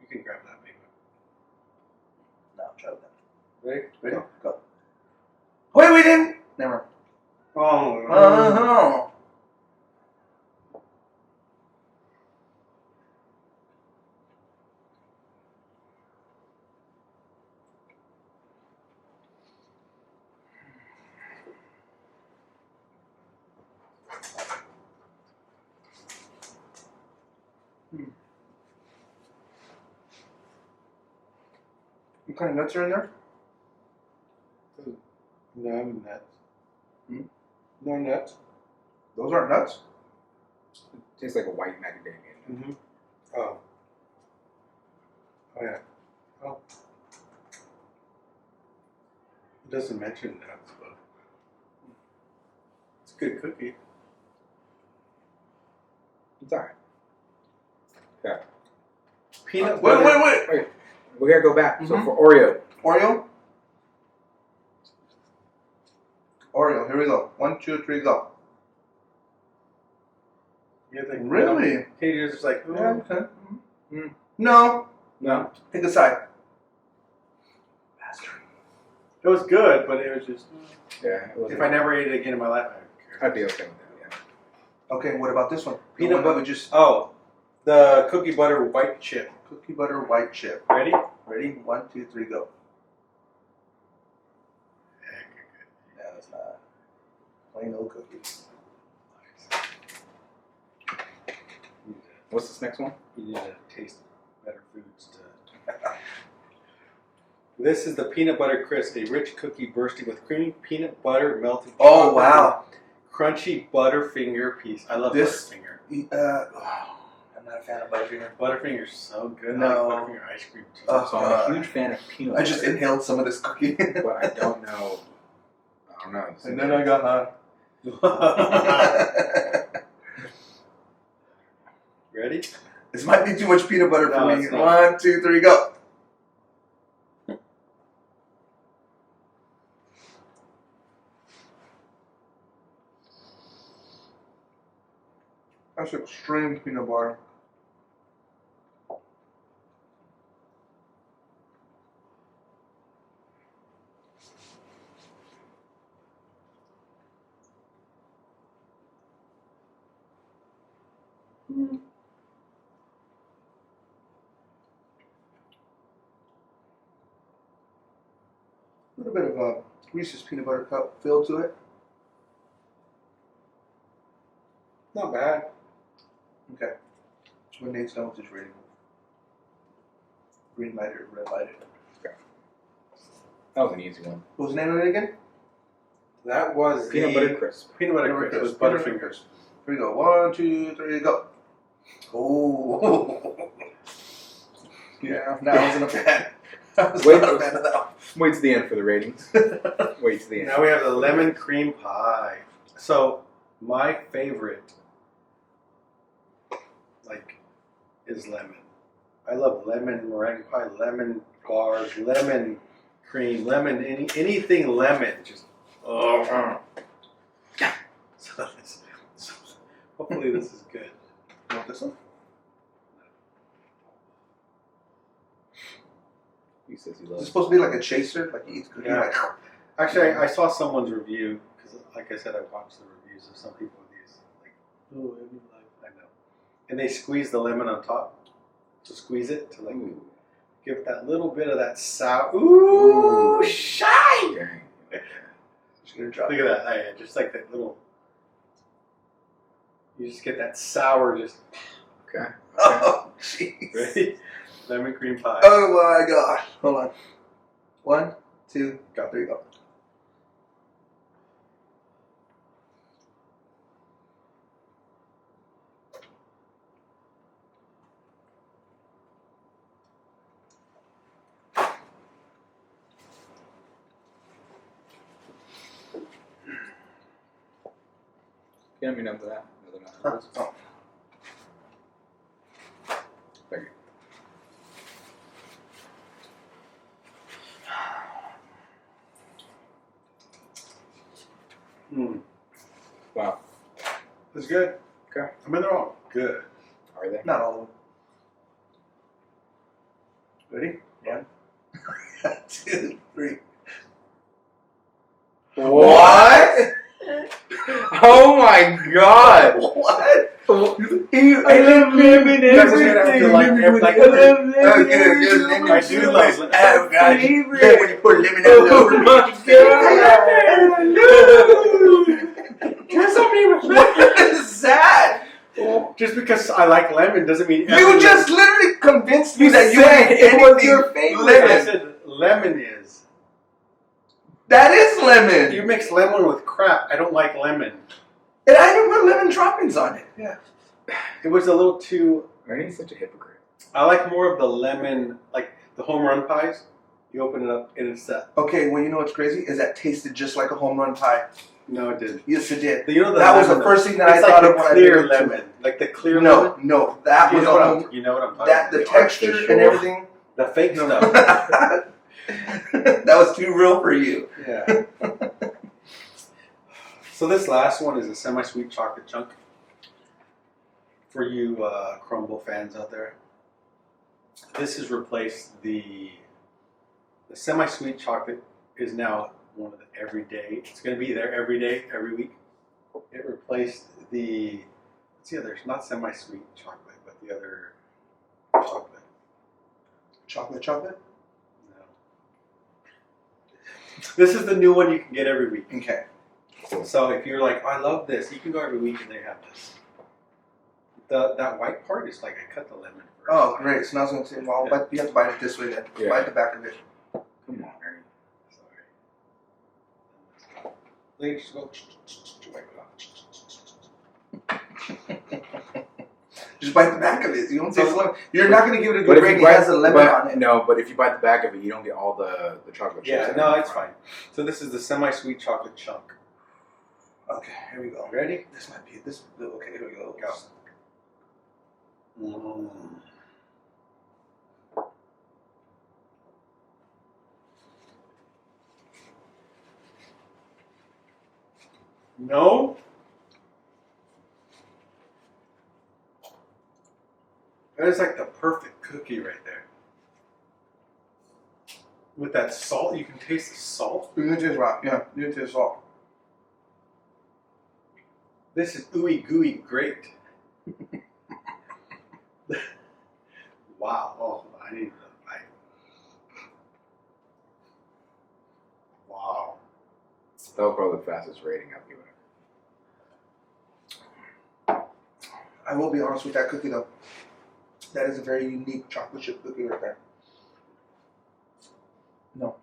You can grab that big one. No, try that. Ready? Ready? Go. Wait, we didn't. Never. Oh. Uh-huh. What kind of nuts are in there? No nuts. Hmm? No nuts. Those aren't nuts. Tastes like a white macadamia. Mm-hmm. Oh. Oh, yeah. Oh. It doesn't mention nuts, but it's a good cookie. It's alright. Yeah. Peanut Wait, butter. wait. We gotta go back. So Mhm. for Oreo. Oreo? Oreo, here we go. 1, 2, 3, go. You think, Really? Katie's just like, Yeah, oh, okay. mm. No. No. Pick a side. Bastard. It was good, but it was just. Yeah. It wasn't- If I never ate it again in my life, I would care. I'd be okay with that. Yeah. Okay, what about this one? The Peanut one that butter. we just Oh, the cookie butter white chip. cookie butter white chip. Ready? Ready? 1, 2, 3, go. No, it's not. Plain old cookie. What's this next one? You need to taste better foods to. This is the peanut butter crisp, a rich cookie bursting with creamy peanut butter, melted Oh, chocolate, wow. crunchy Butterfinger piece. I love This- Butterfinger. I'm not a fan of Butterfinger. Butterfinger's so good. No. I like Butterfinger ice cream too. Oh. So I'm a huge fan of peanut I just butter, inhaled some of this cookie. but I don't know. I don't know. And then I got Ready? This might be too much peanut butter for No, me. it's not. 1, 2, 3, go. That's extreme peanut butter. A little bit of a Reese's peanut butter cup feel to it. Not bad. Okay. When Nate's done with his rating, green light or red light it. That was an easy one. What was the name of it again? That was Peanut the butter crisp. Peanut butter Peanut crisp. It was butter Butterfingers. crisp. Here we go. 1, 2, 3, go. Oh. Yeah, no, I wasn't a fan. I was Wait. not a fan of that one. Wait to the end for the ratings. Wait to the end. Now we have the lemon cream pie. So my favorite, is lemon. I love lemon meringue pie, lemon bars, lemon cream, lemon anything lemon. Just so hopefully this is good. You want this one? He says he Is loves it supposed to be like a chaser? Like you eat the cookie Yeah. like, Actually, I saw someone's review because, like I said, I watched the reviews of some people with these. Like, oh, every life, I know. And they squeeze the lemon on top. To squeeze it to give it that little bit of that sour. Ooh, shine! Dang. just gonna drop Look at that! Yeah, just like that little. You just get that sour. Just Okay. Oh, jeez. ready. Lemon cream pie. Oh my gosh. Hold on. 1, 2, go. 3, go. Give me none of that. Another none. Oh. Thank you. Wow, Wow. it's good. Okay. I mean, they're all good. Are they? Not all of them. Ready? Yeah. 2, 3. What? Oh my god! What? I love lemon everything. Oh, good. I do love lemon. Oh, God. Love when you put lemon all over me. What is that? Just because I like lemon doesn't mean You just literally convinced me that you said ate it was anything your favorite. lemon. I said lemon is. That is lemon. You mix lemon with crap. I don't like lemon. And I didn't put lemon droppings on it. Yeah. It was a little too. Ernie's such a hypocrite. I like more of the lemon, like the home run pies. You open it up and it's that. Okay, well, you know what's crazy? Is that tasted just like a home run pie. No, it didn't. Yes, it did. You know that was the lemon, first thing that I it's thought like of when I clear bit into lemon. it. Like the clear No, lemon. no, that was a home. You know what I'm talking That about. the texture and everything. The fake stuff. That was too real for you. Yeah. So this last one is a semi-sweet chocolate chunk. For you Crumble fans out there, this has replaced the semi-sweet chocolate is now one of the everyday. It's going to be there every day, every week. It replaced the other, not semi-sweet chocolate, but the other chocolate. Chocolate? No. This is the new one you can get every week. Okay. So if you're like, oh, I love this, you can go every week and they have this. That white part is like I cut the lemon first. Oh, great. So now I was going to say, well, but you have to bite it this way then. Yeah. Bite the back of it. Come on, Ernie. Sorry. Ladies, go. Just bite the back of it. You don't taste lemon. You're not going to give it a But good if you rating. It has a lemon on it. No, but if you bite the back of it, you don't get all the chocolate chips. Yeah, in no, it. it's fine. So this is the semi-sweet chocolate chunk. Okay, here we go. Ready? This might be this. Okay, here we go. Go. Mm. No? That is like the perfect cookie right there. With that salt, you can taste the salt. You can taste rock. Yeah, you can taste salt. This is ooey gooey great. Wow. Oh, I need to. Wow. That was probably the fastest rating I've given it. I will be honest with that cookie though. That is a very unique chocolate chip cookie right there. No.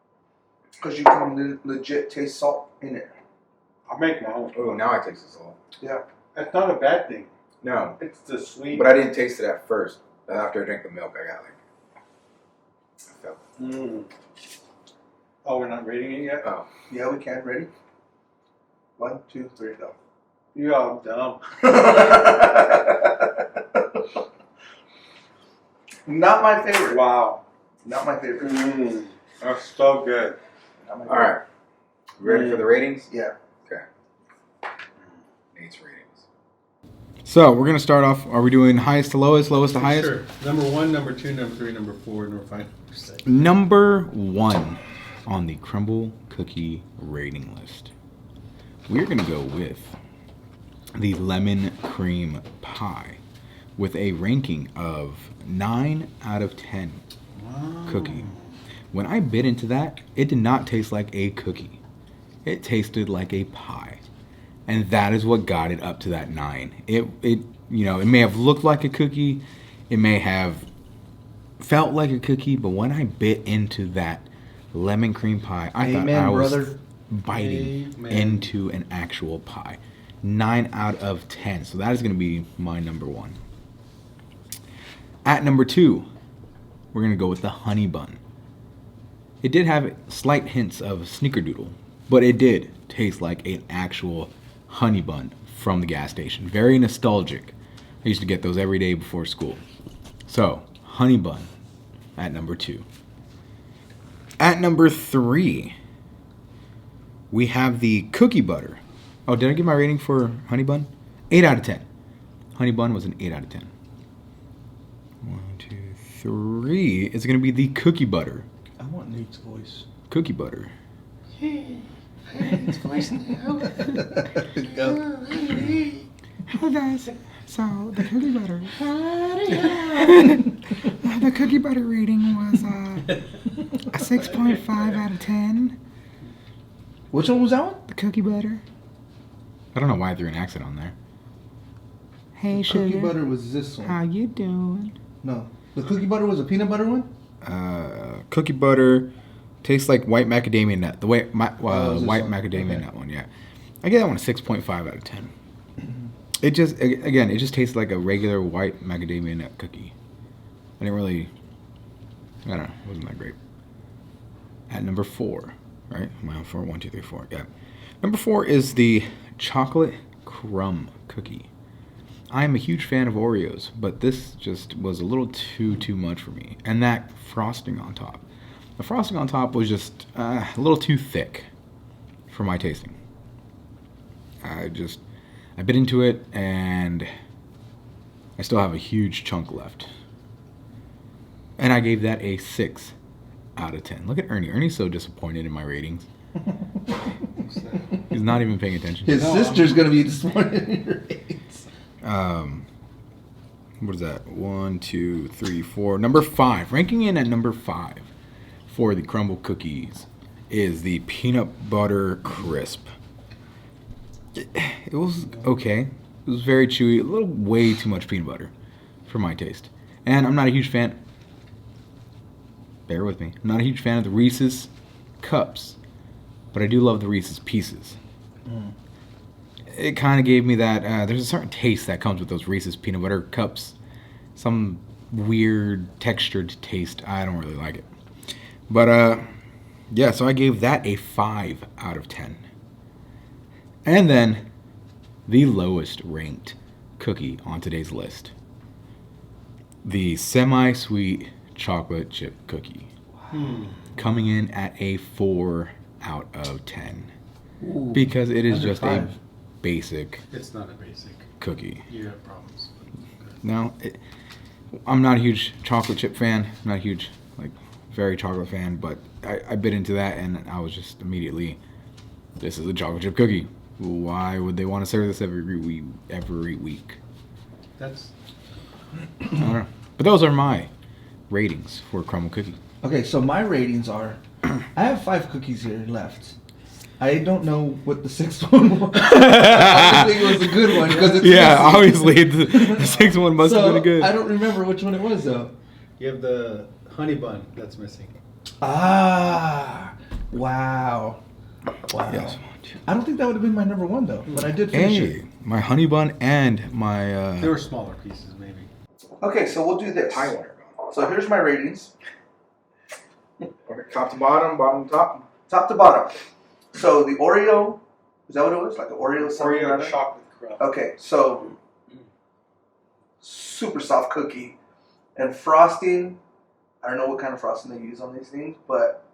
Because you can legit taste salt in it. I'll make my own. Oh, now I taste the salt. Yeah. That's not a bad thing. No, It's the sweet. but I didn't taste it at first. After I drank the milk, I got like, I felt. Mm. Oh, we're not rating it yet? Oh, Yeah, we can. Ready? 1, 2, 3, go. You all dumb. Not my favorite. Wow. Not my favorite. Mm. That's so good. Not my all favorite. right. Ready for the ratings? Yeah. Okay. Nate's ratings. So we're gonna start off. Are we doing highest to lowest, lowest to highest? Sure. Number 1, number 2, number 3, number 4, number 5, number 6. Number 1 on the Crumble cookie rating list. We're gonna go with the lemon cream pie with a ranking of 9 out of 10 cookie. When I bit into that, it did not taste like a cookie. It tasted like a pie. And that is what got it up to that 9. It may have looked like a cookie, it may have felt like a cookie, but when I bit into that lemon cream pie, I thought I was brother. biting Amen. into an actual pie. 9 out of 10. So that is going to be my number 1. At number 2, we're going to go with the honey bun. It did have slight hints of snickerdoodle, but it did taste like an actual honey bun from the gas station. Very nostalgic. I used to get those every day before school. So, honey bun at number 2. At number 3, we have the cookie butter. Oh, did I give my rating for honey bun? 8 out of 10. Honey bun was an 8 out of 10. 1, 2, 3 is going to be the cookie butter. I want Nate's voice. Cookie butter. It's voice now. Hey guys, so the cookie butter. The cookie butter rating was a 6.5 out of 10. Which one was that one? The cookie butter. I don't know why I threw an accent on there. Hey, Cookie sugar. butter was this one. How you doing? No. The cookie butter was a peanut butter one? Cookie butter tastes like white macadamia nut. The way was this white one? macadamia Okay. nut one, yeah. I give that one a 6.5 out of 10. It just it just tastes like a regular white macadamia nut cookie. I don't know, it wasn't that great. At number 4, right? Am I on 4? 1, 2, 3, 4. Yeah. Number 4 is the chocolate crumb cookie. I am a huge fan of Oreos, but this just was a little too much for me. And that frosting on top. The frosting on top was just a little too thick for my tasting. I bit into it, and I still have a huge chunk left. And I gave that a 6 out of 10. Look at Ernie. Ernie's so disappointed in my ratings. He's not even paying attention. His sister's going to be disappointed in your ratings. What is that? 1, 2, 3, 4. Number 5. Ranking in at number 5 for the Crumble cookies is the peanut butter crisp. It was okay. It was very chewy. A little way too much peanut butter for my taste. And I'm not a huge fan. Bear with me. I'm not a huge fan of the Reese's cups, but I do love the Reese's pieces. It kind of gave me that. There's a certain taste that comes with those Reese's peanut butter cups. Some weird textured taste. I don't really like it. But yeah, so I gave that a 5 out of 10. And then the lowest ranked cookie on today's list, the semi-sweet chocolate chip cookie, coming in at a 4 out of 10. Ooh, Because it is under just 5. a basic It's not a basic. cookie. You have problems. No, I'm not a huge chocolate chip fan. I'm not a huge, very chocolate fan, but I bit into that, and I was just immediately, this is a chocolate chip cookie. Why would they want to serve this every week? That's I don't know. But those are my ratings for Crumble cookie. Okay, so my ratings are, I have 5 cookies here left. I don't know what the 6th one was. Obviously, it was a good one because it's Yeah, missing. obviously the 6th one must have been good. I don't remember which one it was though. you have the honey bun that's missing. Ah, wow. Yes. I don't think that would have been my number 1 though, but I did finish it. Hey, my honey bun and my They were smaller pieces, maybe. Okay, so we'll do this. High one. So here's my ratings, Okay, top to bottom, bottom to top. top to bottom. So the Oreo, is that what it was? Like the Oreo something or Oreo other? chocolate crumb. Okay, so super soft cookie and frosting. I don't know what kind of frosting they use on these things, but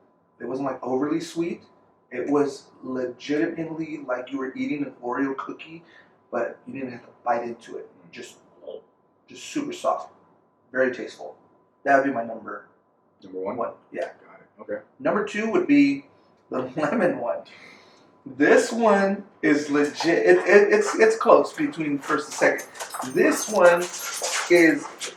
it wasn't like overly sweet. It was legitimately like you were eating an Oreo cookie, but you didn't have to bite into it. Just super soft, very tasteful. That would be my number Number 1. 1. Yeah. Got it. Okay. Number 2 would be the lemon one. This one is legit. It's close between first and second. This one is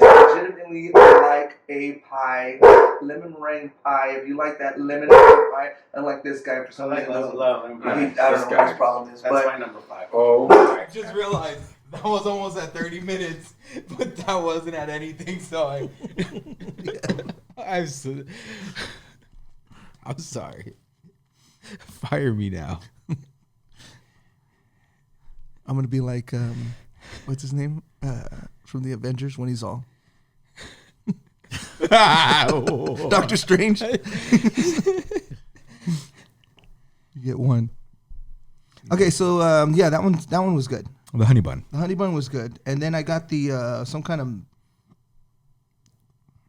legitimately like a pie, lemon meringue pie. If you like that lemon meringue pie, unlike this guy for I some like reason, love, doesn't- love. I I'm don't glad. know what his problem is, That's but my number 5. Oh my. just realized that was almost at 30 minutes, but that wasn't at anything, so I'm sorry. Fire me now. I'm gonna be like, what's his name from the Avengers when he's all Doctor Strange. You get 1. Okay, so yeah, that one was good. The honey bun. The honey bun was good, and then I got the some kind of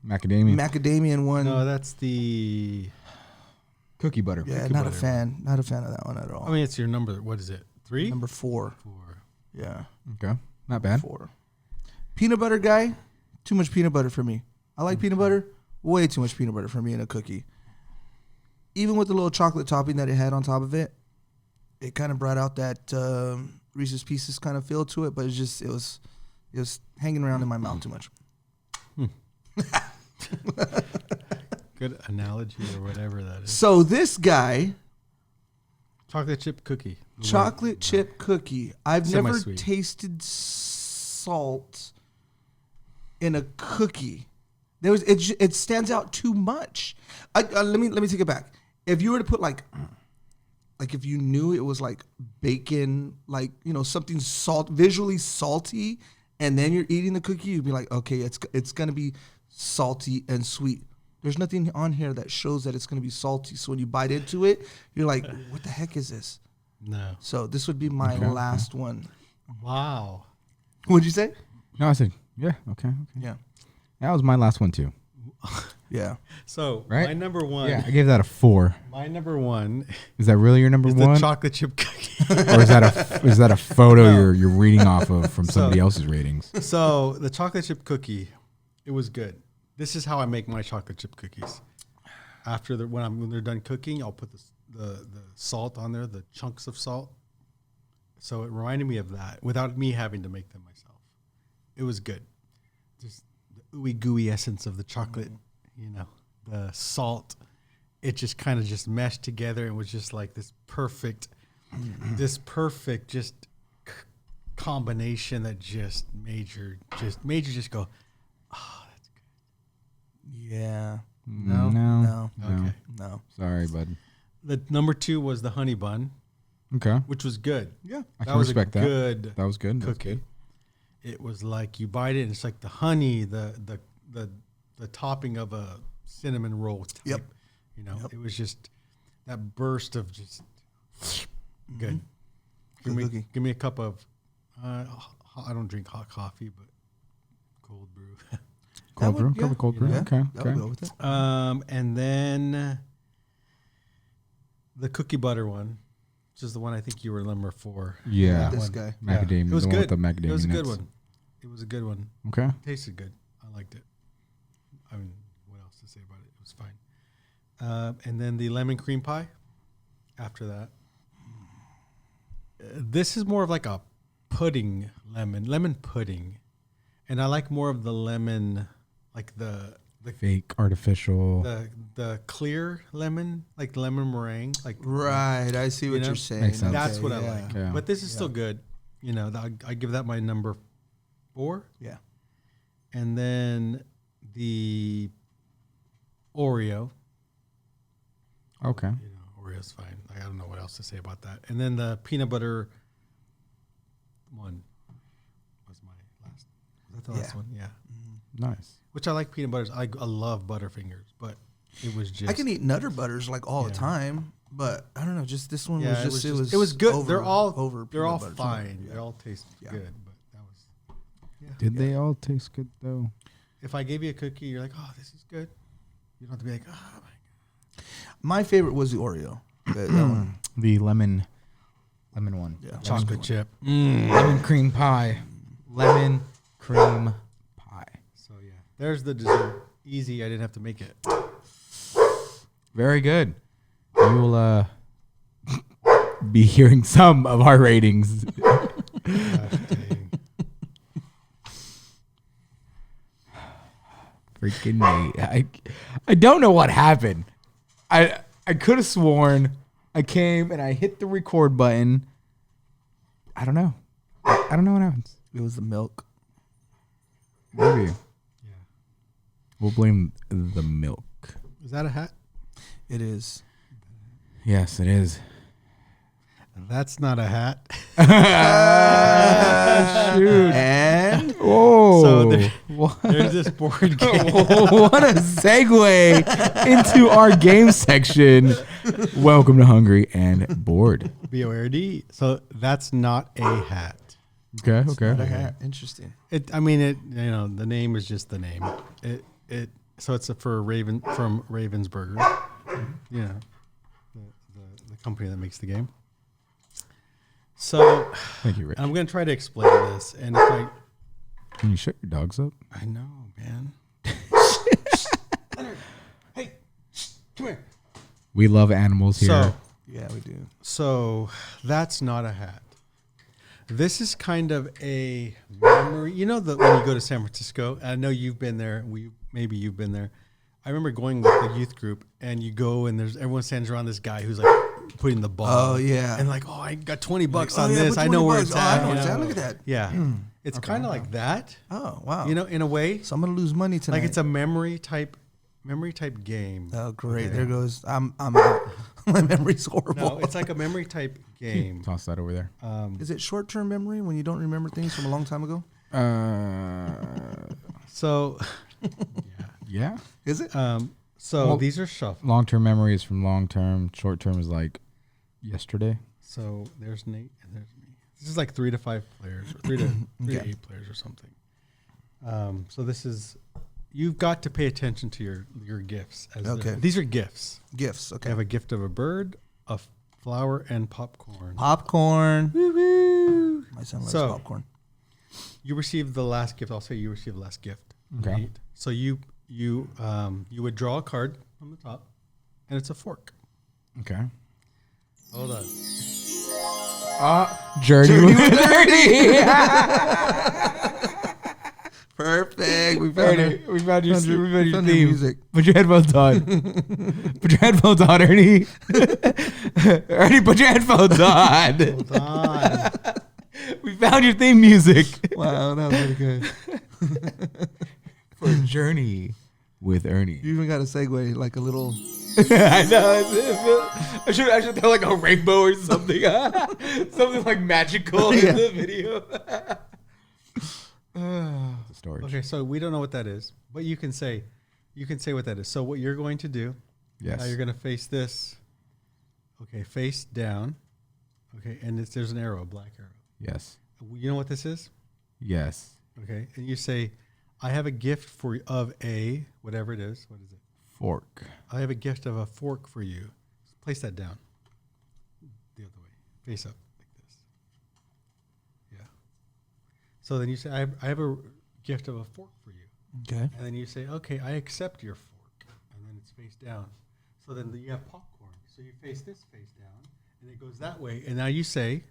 Macadamia. macadamia one. No, that's the. Cookie butter. Yeah, Cookie not a butter. fan. Not a fan of that one at all. I mean, it's your number. What is it? 3? Number 4. 4. Yeah, Okay. Not bad. 4. Peanut butter guy. Too much peanut butter for me. I like peanut butter. Way too much peanut butter for me in a cookie. Even with the little chocolate topping that it had on top of it, it kind of brought out that Reese's Pieces kind of feel to it. But it was hanging around in my mouth too much. Good analogy or whatever that is. So this guy, Chocolate chip cookie. chocolate chip cookie. I've never Semi-sweet. tasted salt in a cookie. It stands out too much. Let me take it back. If you were to put like if you knew it was like bacon, like something visually salty, and then you're eating the cookie, you'd be like, okay, it's gonna be salty and sweet. There's nothing on here that shows that it's gonna be salty. So when you bite into it, you're like, what the heck is this? No. So this would be my last one. Wow. What'd you say? No, I said, yeah, okay. Yeah. That was my last one too. Yeah. So Right? my number one. Yeah, I gave that a 4. My number one Is that really your number is one? the chocolate chip cookie. Or is that a photo you're reading off of from somebody else's ratings? So the chocolate chip cookie, it was good. This is how I make my chocolate chip cookies. After when they're done cooking, I'll put the salt on there, the chunks of salt. So it reminded me of that without me having to make them myself. It was good. Just the ooey gooey essence of the chocolate, the salt. It just kind of just meshed together and was just like this perfect just combination that just made you just go, oh, that's good. Yeah. No. Okay. No. Sorry, bud. The number 2 was the honey bun, Okay. which was good. Yeah. I can respect that. Good That was good. That was cookie. good. It was like you bite it and it's like the honey, the topping of a cinnamon roll type. Yep. It was just that burst of just good. Good cookie. Give me a cup of I don't drink hot coffee, but cold brew. Cold brew. Yeah. Cold brew. Yeah. Okay. That would go with it. And then the cookie butter one, which is the one I think you were number 4. Yeah. That This one. guy. Macadamia. It was the one good. with the macadamia It was a good nuts. one. It was a good one. Okay. It tasted good. I liked it. I mean, what else to say about it? It was fine. And then the lemon cream pie after that. This is more of like a pudding lemon pudding. And I like more of the lemon, like the Fake, artificial. the clear lemon, like lemon meringue, like Right. I see what know? you're saying. Makes sense. that's Okay, what I yeah. like. Yeah. But this is still good. I give that my number 4. Yeah. And then the Oreo. Okay. Oreo's fine. I don't know what else to say about that. And then the peanut butter one was my last. Was that the last Yeah. one? Yeah. Nice. Which I like peanut butters. I love Butterfingers, but it was just. I can eat Nutter Butters like all the Yeah. time, but I don't know. Just this one Yeah, was just it was good. over- they're all over. They're all peanut butter, too. fine. Yeah. They all taste Yeah. good, but that was. Yeah. Did they all taste good though? If I gave you a cookie, you're like, oh, this is good. You don't have to be like, oh my god. My favorite was the Oreo. That one. The lemon one. Yeah. Chocolate chip. Lemon cream pie. Lemon cream pie. So yeah, there's the dessert. Easy. I didn't have to make it. Very good. We will be hearing some of our ratings. Gosh, dang. Freaking me. I don't know what happened. I could have sworn I came and I hit the record button. I don't know. I don't know what happens. It was the milk. Maybe. Yeah. We'll blame the milk. Is that a hat? It is. Yes, it is. That's not a hat. Shoot. And Oh. So there- what? There's this board game. What a segue into our game section. Welcome to Hungry and Bored. BORD. So that's not a hat. Okay, not a okay. hat. Interesting. The name is just the name. So it's for Raven from Ravensburger. Yeah. The company that makes the game. So Thank you, Rich. I'm going to try to explain this. And if Can you shut your dogs up? I know, man. Hey, come here. We love animals here. So, Yeah, we do. so that's not a hat. This is kind of a memory. You know that when you go to San Francisco, I know you've been there. Maybe you've been there. I remember going with the youth group, and you go and there's everyone stands around this guy who's like putting the ball. Oh, yeah. and like, oh, I got $20 Like, on yeah, this. put I know 20 where bucks. it's Oh, at. I know you where it's know? at. Look at that. Yeah, it's kind of like that. Oh, wow. You know, in a way, So I'm gonna lose money tonight. like it's a memory type game. Oh, great. Okay. There goes. I'm out. My memory's horrible. No, it's like a memory type game. Toss that over there. Is it short-term memory when you don't remember things from a long time ago? So, Yeah. Is it? so Well- these are shuffled. Long-term memory is from long-term. Short-term is like yesterday. So there's Nate and there's me. This is like 3 to 5 players, or 3 to 8 players or something. So this is, you've got to pay attention to your gifts. Okay. These are gifts. Gifts. I Okay. have a gift of a bird, a flower, and popcorn. Popcorn. Woo-woo. My son loves So- popcorn. You received the last gift. I'll say you received the last gift. Okay. Nate. So you would draw a card from the top, and it's a fork. Okay. Hold on. Journey with Ernie. Perfect. We found Ernie, it. we found your, Found your- we found your found your theme. music. Put your headphones on. Put your headphones on, Ernie. Ernie, put your headphones on. Hold on. We found your theme music Wow, that was really good. for Journey with Ernie. You even got a segue, like a little. I know. I should throw like a rainbow or something. Something like magical in the video. Storage. Okay, so we don't know what that is, but you can say what that is. So what you're going to do? Yes. Now you're going to face this. Okay, face down. Okay, and there's an arrow, a black arrow. Yes. You know what this is? Yes. Okay, and you say, "I have a gift of a whatever it is. What is it? Fork. I have a gift of a fork for you." Place that down. The other way, face up like this. Yeah. So then you say, I have a gift of a fork for you. Okay. And then you say, "Okay, I accept your fork." And then it's face down. So then you have popcorn. So you face this face down, and it goes that way. And now you say,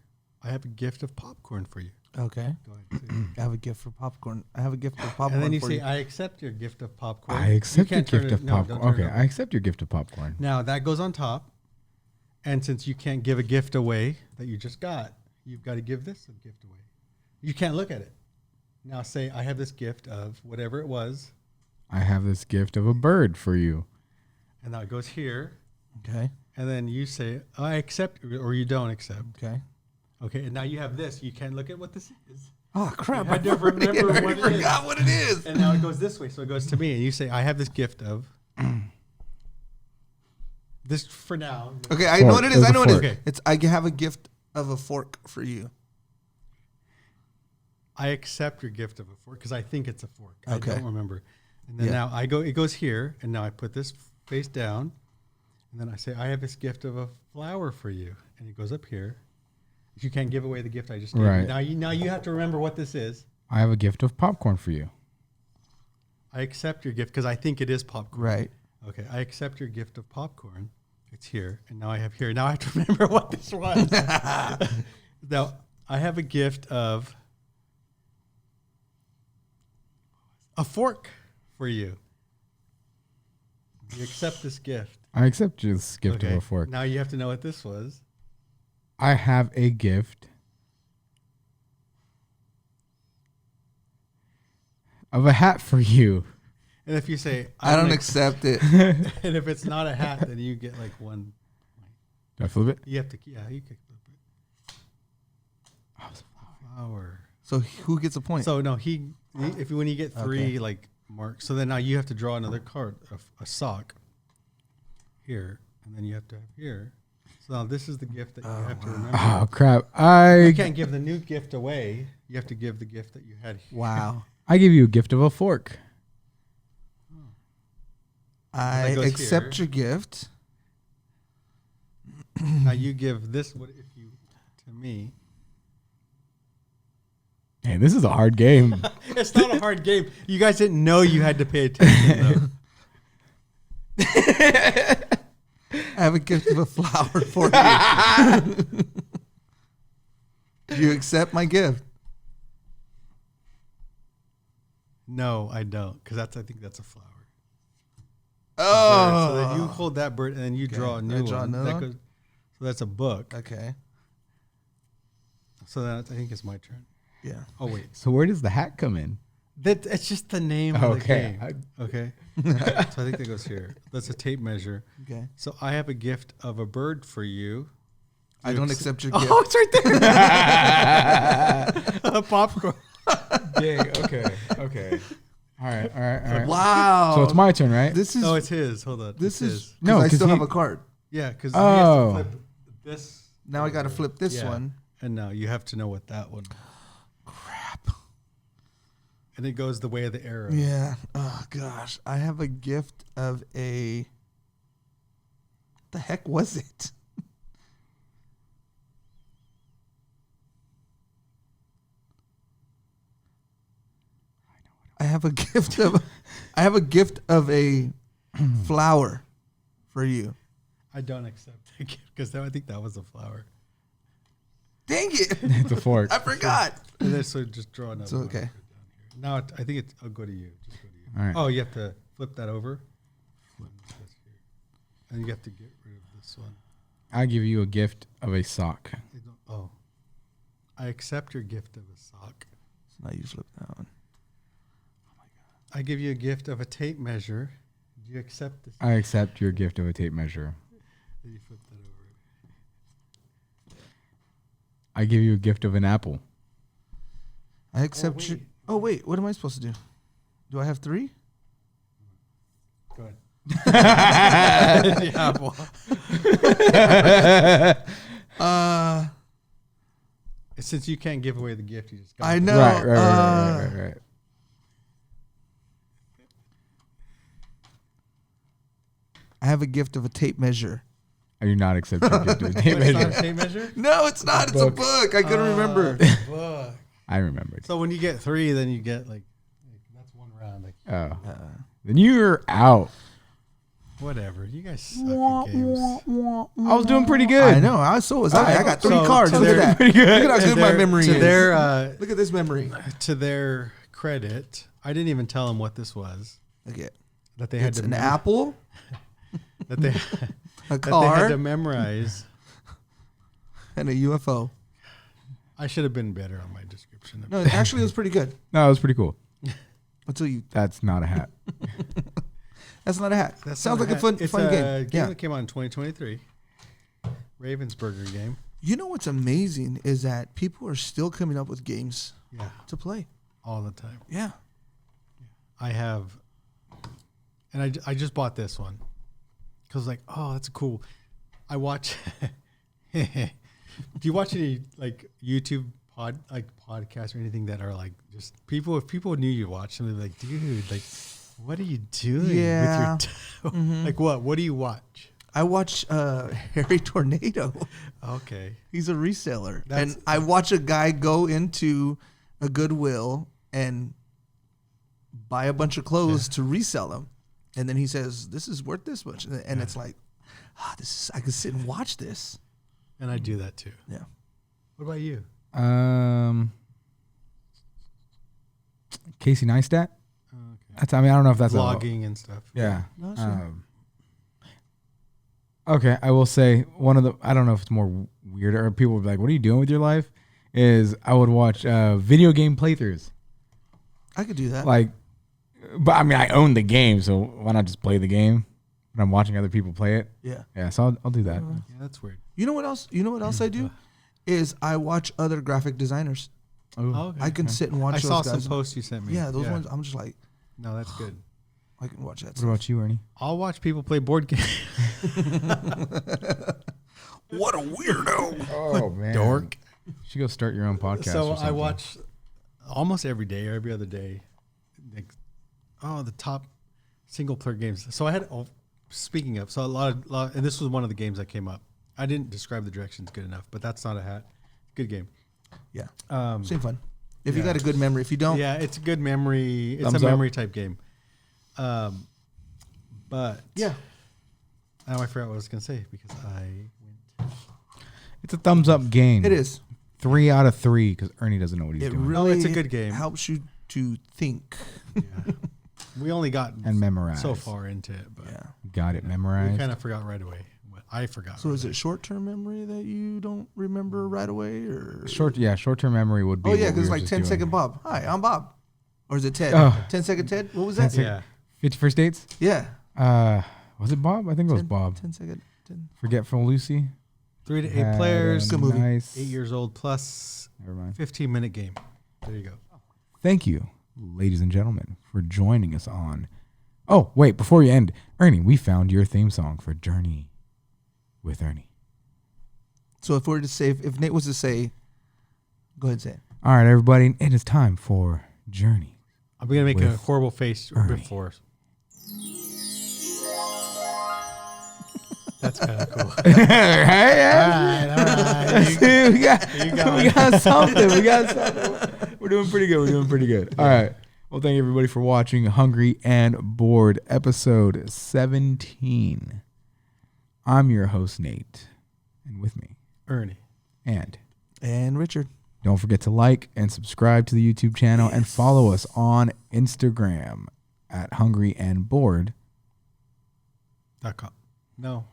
"I have a gift of popcorn for you." Okay. Go ahead. Say it. I have a gift for popcorn. I have a gift for popcorn. And then you for say, "I accept your gift of popcorn." I accept your can't turn gift it- of no, don't popcorn. turn it Okay, over. I accept your gift of popcorn. Now that goes on top. And since you can't give a gift away that you just got, you've got to give this a gift away. You can't look at it. Now say, "I have this gift of whatever it was." I have this gift of a bird for you. And now it goes here. Okay. And then you say, "I accept," or you don't accept. Okay. Okay. And now you have this. You can't look at what this is. Oh crap! I never remember I what it forgot what it is. And now it goes this way. So it goes to me. And you say, "I have this gift of." This for now. Okay, I know what it is. I know what it is. Okay. It's I have a gift of a fork for you. I accept your gift of a fork because I think it's a fork. Okay. I don't remember. And then Yeah. now it goes here, and now I put this face down, and then I say, "I have this gift of a flower for you," and it goes up here. You can't give away the gift I just gave Right. you. Now you have to remember what this is. I have a gift of popcorn for you. I accept your gift because I think it is popcorn. Right. Okay. I accept your gift of popcorn. It's here, and now I have here. Now I have to remember what this was. Now I have a gift of a fork for you. You accept this gift. I accept this gift of a fork. Now you have to know what this was. I have a gift of a hat for you. And if you say, I don't accept it. and if it's not a hat, then you get like one. Do I flip it? You have to, yeah, you can flip it. Flower. So who gets a point? So no, when you get three like marks, so then now you have to draw another card, a sock here, and then you have to have here. So now this is the gift that you have to remember. Oh crap! You I can't give the new gift away. You have to give the gift that you had here. Wow. I give you a gift of a fork. I goes accept here. your gift. Now you give this to me. Hey, this is a hard game. It's not a hard game. You guys didn't know you had to pay attention, though. I have a gift of a flower for you. Do you accept my gift? No, I don't, because I think that's a flower. Oh. So then you hold that bird, and then you draw a new draw one. another That one? goes, so that's a book. Okay. So that I think it's my turn. Yeah. Oh wait, So where does the hat come in? it's just the name of the Okay. game. Okay. So I think that goes here. That's a tape measure. Okay. So I have a gift of a bird for you. I don't accept your gift. Oh, it's right there. Popcorn. Dang. Okay. Okay. All right. Wow. So it's my turn, right? This is Oh, it's his. Hold on. this It's is his. No, no. I 'cause still he- have a card. Yeah, because Oh. you have to flip this. Now I got to flip this Yeah. one. And now you have to know what that one. Crap. And it goes the way of the arrow. Yeah. Oh gosh. I have a gift of a. What the heck was it? I have a gift of. I have a gift of a flower for you. I don't accept the gift because I think that was a flower. Dang it! It's a fork. I forgot. And then so just draw another. It's one okay. down here. Now I think I'll go to you. Just go to you. All right. Oh, you have to flip that over. And you have to get rid of this one. I give you a gift of a sock. Oh. I accept your gift of a sock. So now you flip that one. I give you a gift of a tape measure. Do you accept this? I accept your gift of a tape measure. And you flip that over. I give you a gift of an apple. I accept wait. your. Oh wait, what am I supposed to do? Do I have 3? Go ahead. The apple. Since you can't give away the gift, you just got I know. Right. I have a gift of a tape measure. I do not accept your gift of a tape It's not measure. a tape measure? No, it's not. It's a book. book. I couldn't remember. Fuck. I remembered. So when you get 3, then you get like that's one round. Like Oh. Then you're out. whatever. You guys suck at games. I was doing pretty good. I know. I so was I. I got 3 So- cards. so Look at they're that. pretty good. Look at how good my memory to is. their Look at this memory. to their credit, I didn't even tell them what this was. Look at That they had it's to an apple, that they a that they had card, to memorize. and a UFO. I should have been better on my description. No, actually, it was pretty good No, it was pretty cool. until you. That's not a hat. That's not a hat. That's Sounds not like a hat. fun It's fun a game. Yeah. that came out in 2023. Ravensburger game. You know what's amazing is that people are still coming up with games Yeah, to play. all the time. Yeah. I have, and I just bought this one because like, oh, that's cool. I watch. Do you watch any like YouTube podcasts or anything that are like just people? If people knew you watch them, they'd be like, dude, like, what are you doing Yeah. with your toe? Like what? What do you watch? I watch Harry Tornado. Okay. He's a reseller. That's- And I watch a guy go into a Goodwill and buy a bunch of clothes to resell them. And then he says, this is worth this much. And it's like, I could sit and watch this. And I do that too. Yeah. What about you? Casey Neistat. Okay. That's. I mean, I don't know if that's Vlogging and stuff. Yeah. No, sure. Okay, I will say one of the. I don't know if it's more weird or people would be like, "What are you doing with your life?" Is I would watch video game playthroughs. I could do that. Like, but I mean, I own the game, so why not just play the game? When I'm watching other people play it. Yeah. Yeah, so I'll do that. Yeah, that's weird. You know what else? You know what else I do? Is I watch other graphic designers. Ooh. Oh, okay. I can sit and watch I those saw guys. some posts you sent me. Yeah, those ones. I'm just like, No, that's good. I can watch that. What Stuff. about you, Ernie? I'll watch people play board games. What a weirdo! Oh man, Dork. You should go start your own podcast. So or I something. watch almost every day or every other day. Like, the top single player games. So I had. Speaking of, so a lot, and this was one of the games that came up. I didn't describe the directions good enough, but that's not a hat. Good game. Yeah, Um, same fun. If you got a good memory. If you don't, Yeah, it's a good memory. It's Thumbs a up. memory type game. But yeah. now I forgot what I was gonna say because I went. It's a thumbs up game. It is. 3 out of 3 because Ernie doesn't know what he's It doing. really it's a good game. helps you to think. Yeah. We only got And memorize. so far into it, but Yeah. Got it we memorized. kind of forgot right away. I forgot. So right is away. it short-term memory that you don't remember right away, or Short-term memory would be. Oh yeah, what we because were like just 10-second doing. Bob. Hi, I'm Bob. Or is it Ted? Oh. 10-second Ted. What was 10 that? sec- Yeah. 50 First Dates? Yeah. Was it Bob? I think it was Bob. 10-second. 10. Forgetful Lucy. 3 to 8 Had players, a Good movie. Nice. 8 years old plus, Never mind. 15-minute game. There you go. Thank you, ladies and gentlemen, for joining us on. Oh, wait, before you end, Ernie, we found your theme song for Journey with Ernie. So if we were to say, if Nate was to say, go ahead and say it. All right, everybody, it is time for Journey. I'm gonna make a With horrible face Ernie. before. That's kind of cool. Hey, All right. we got got we got something. We got something. We're doing pretty good. All right. Well, thank you everybody for watching Hungry and Bored, episode 17. I'm your host, Nate, and with me, Ernie. and Richard. don't forget to like and subscribe to the YouTube channel and follow us on Instagram at Hungry and Bored. .com. No.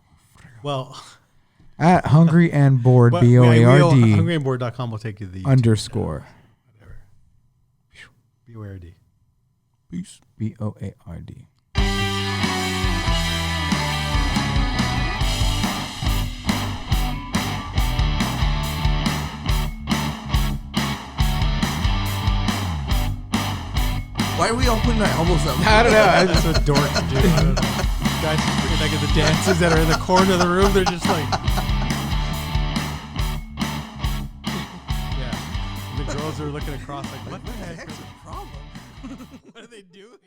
Well, At Hungry and Bored, but BOARD hungryandboard.com will take you to the underscore whatever. BOARD. Peace. BOARD. Why are we all putting our elbows up? I don't know. That's what dorks do. I don't know. Guys just freaking like at the dances that are in the corner of the room. They're just like, yeah. And the girls are looking across like, what the heck? What's the problem? What are they doing?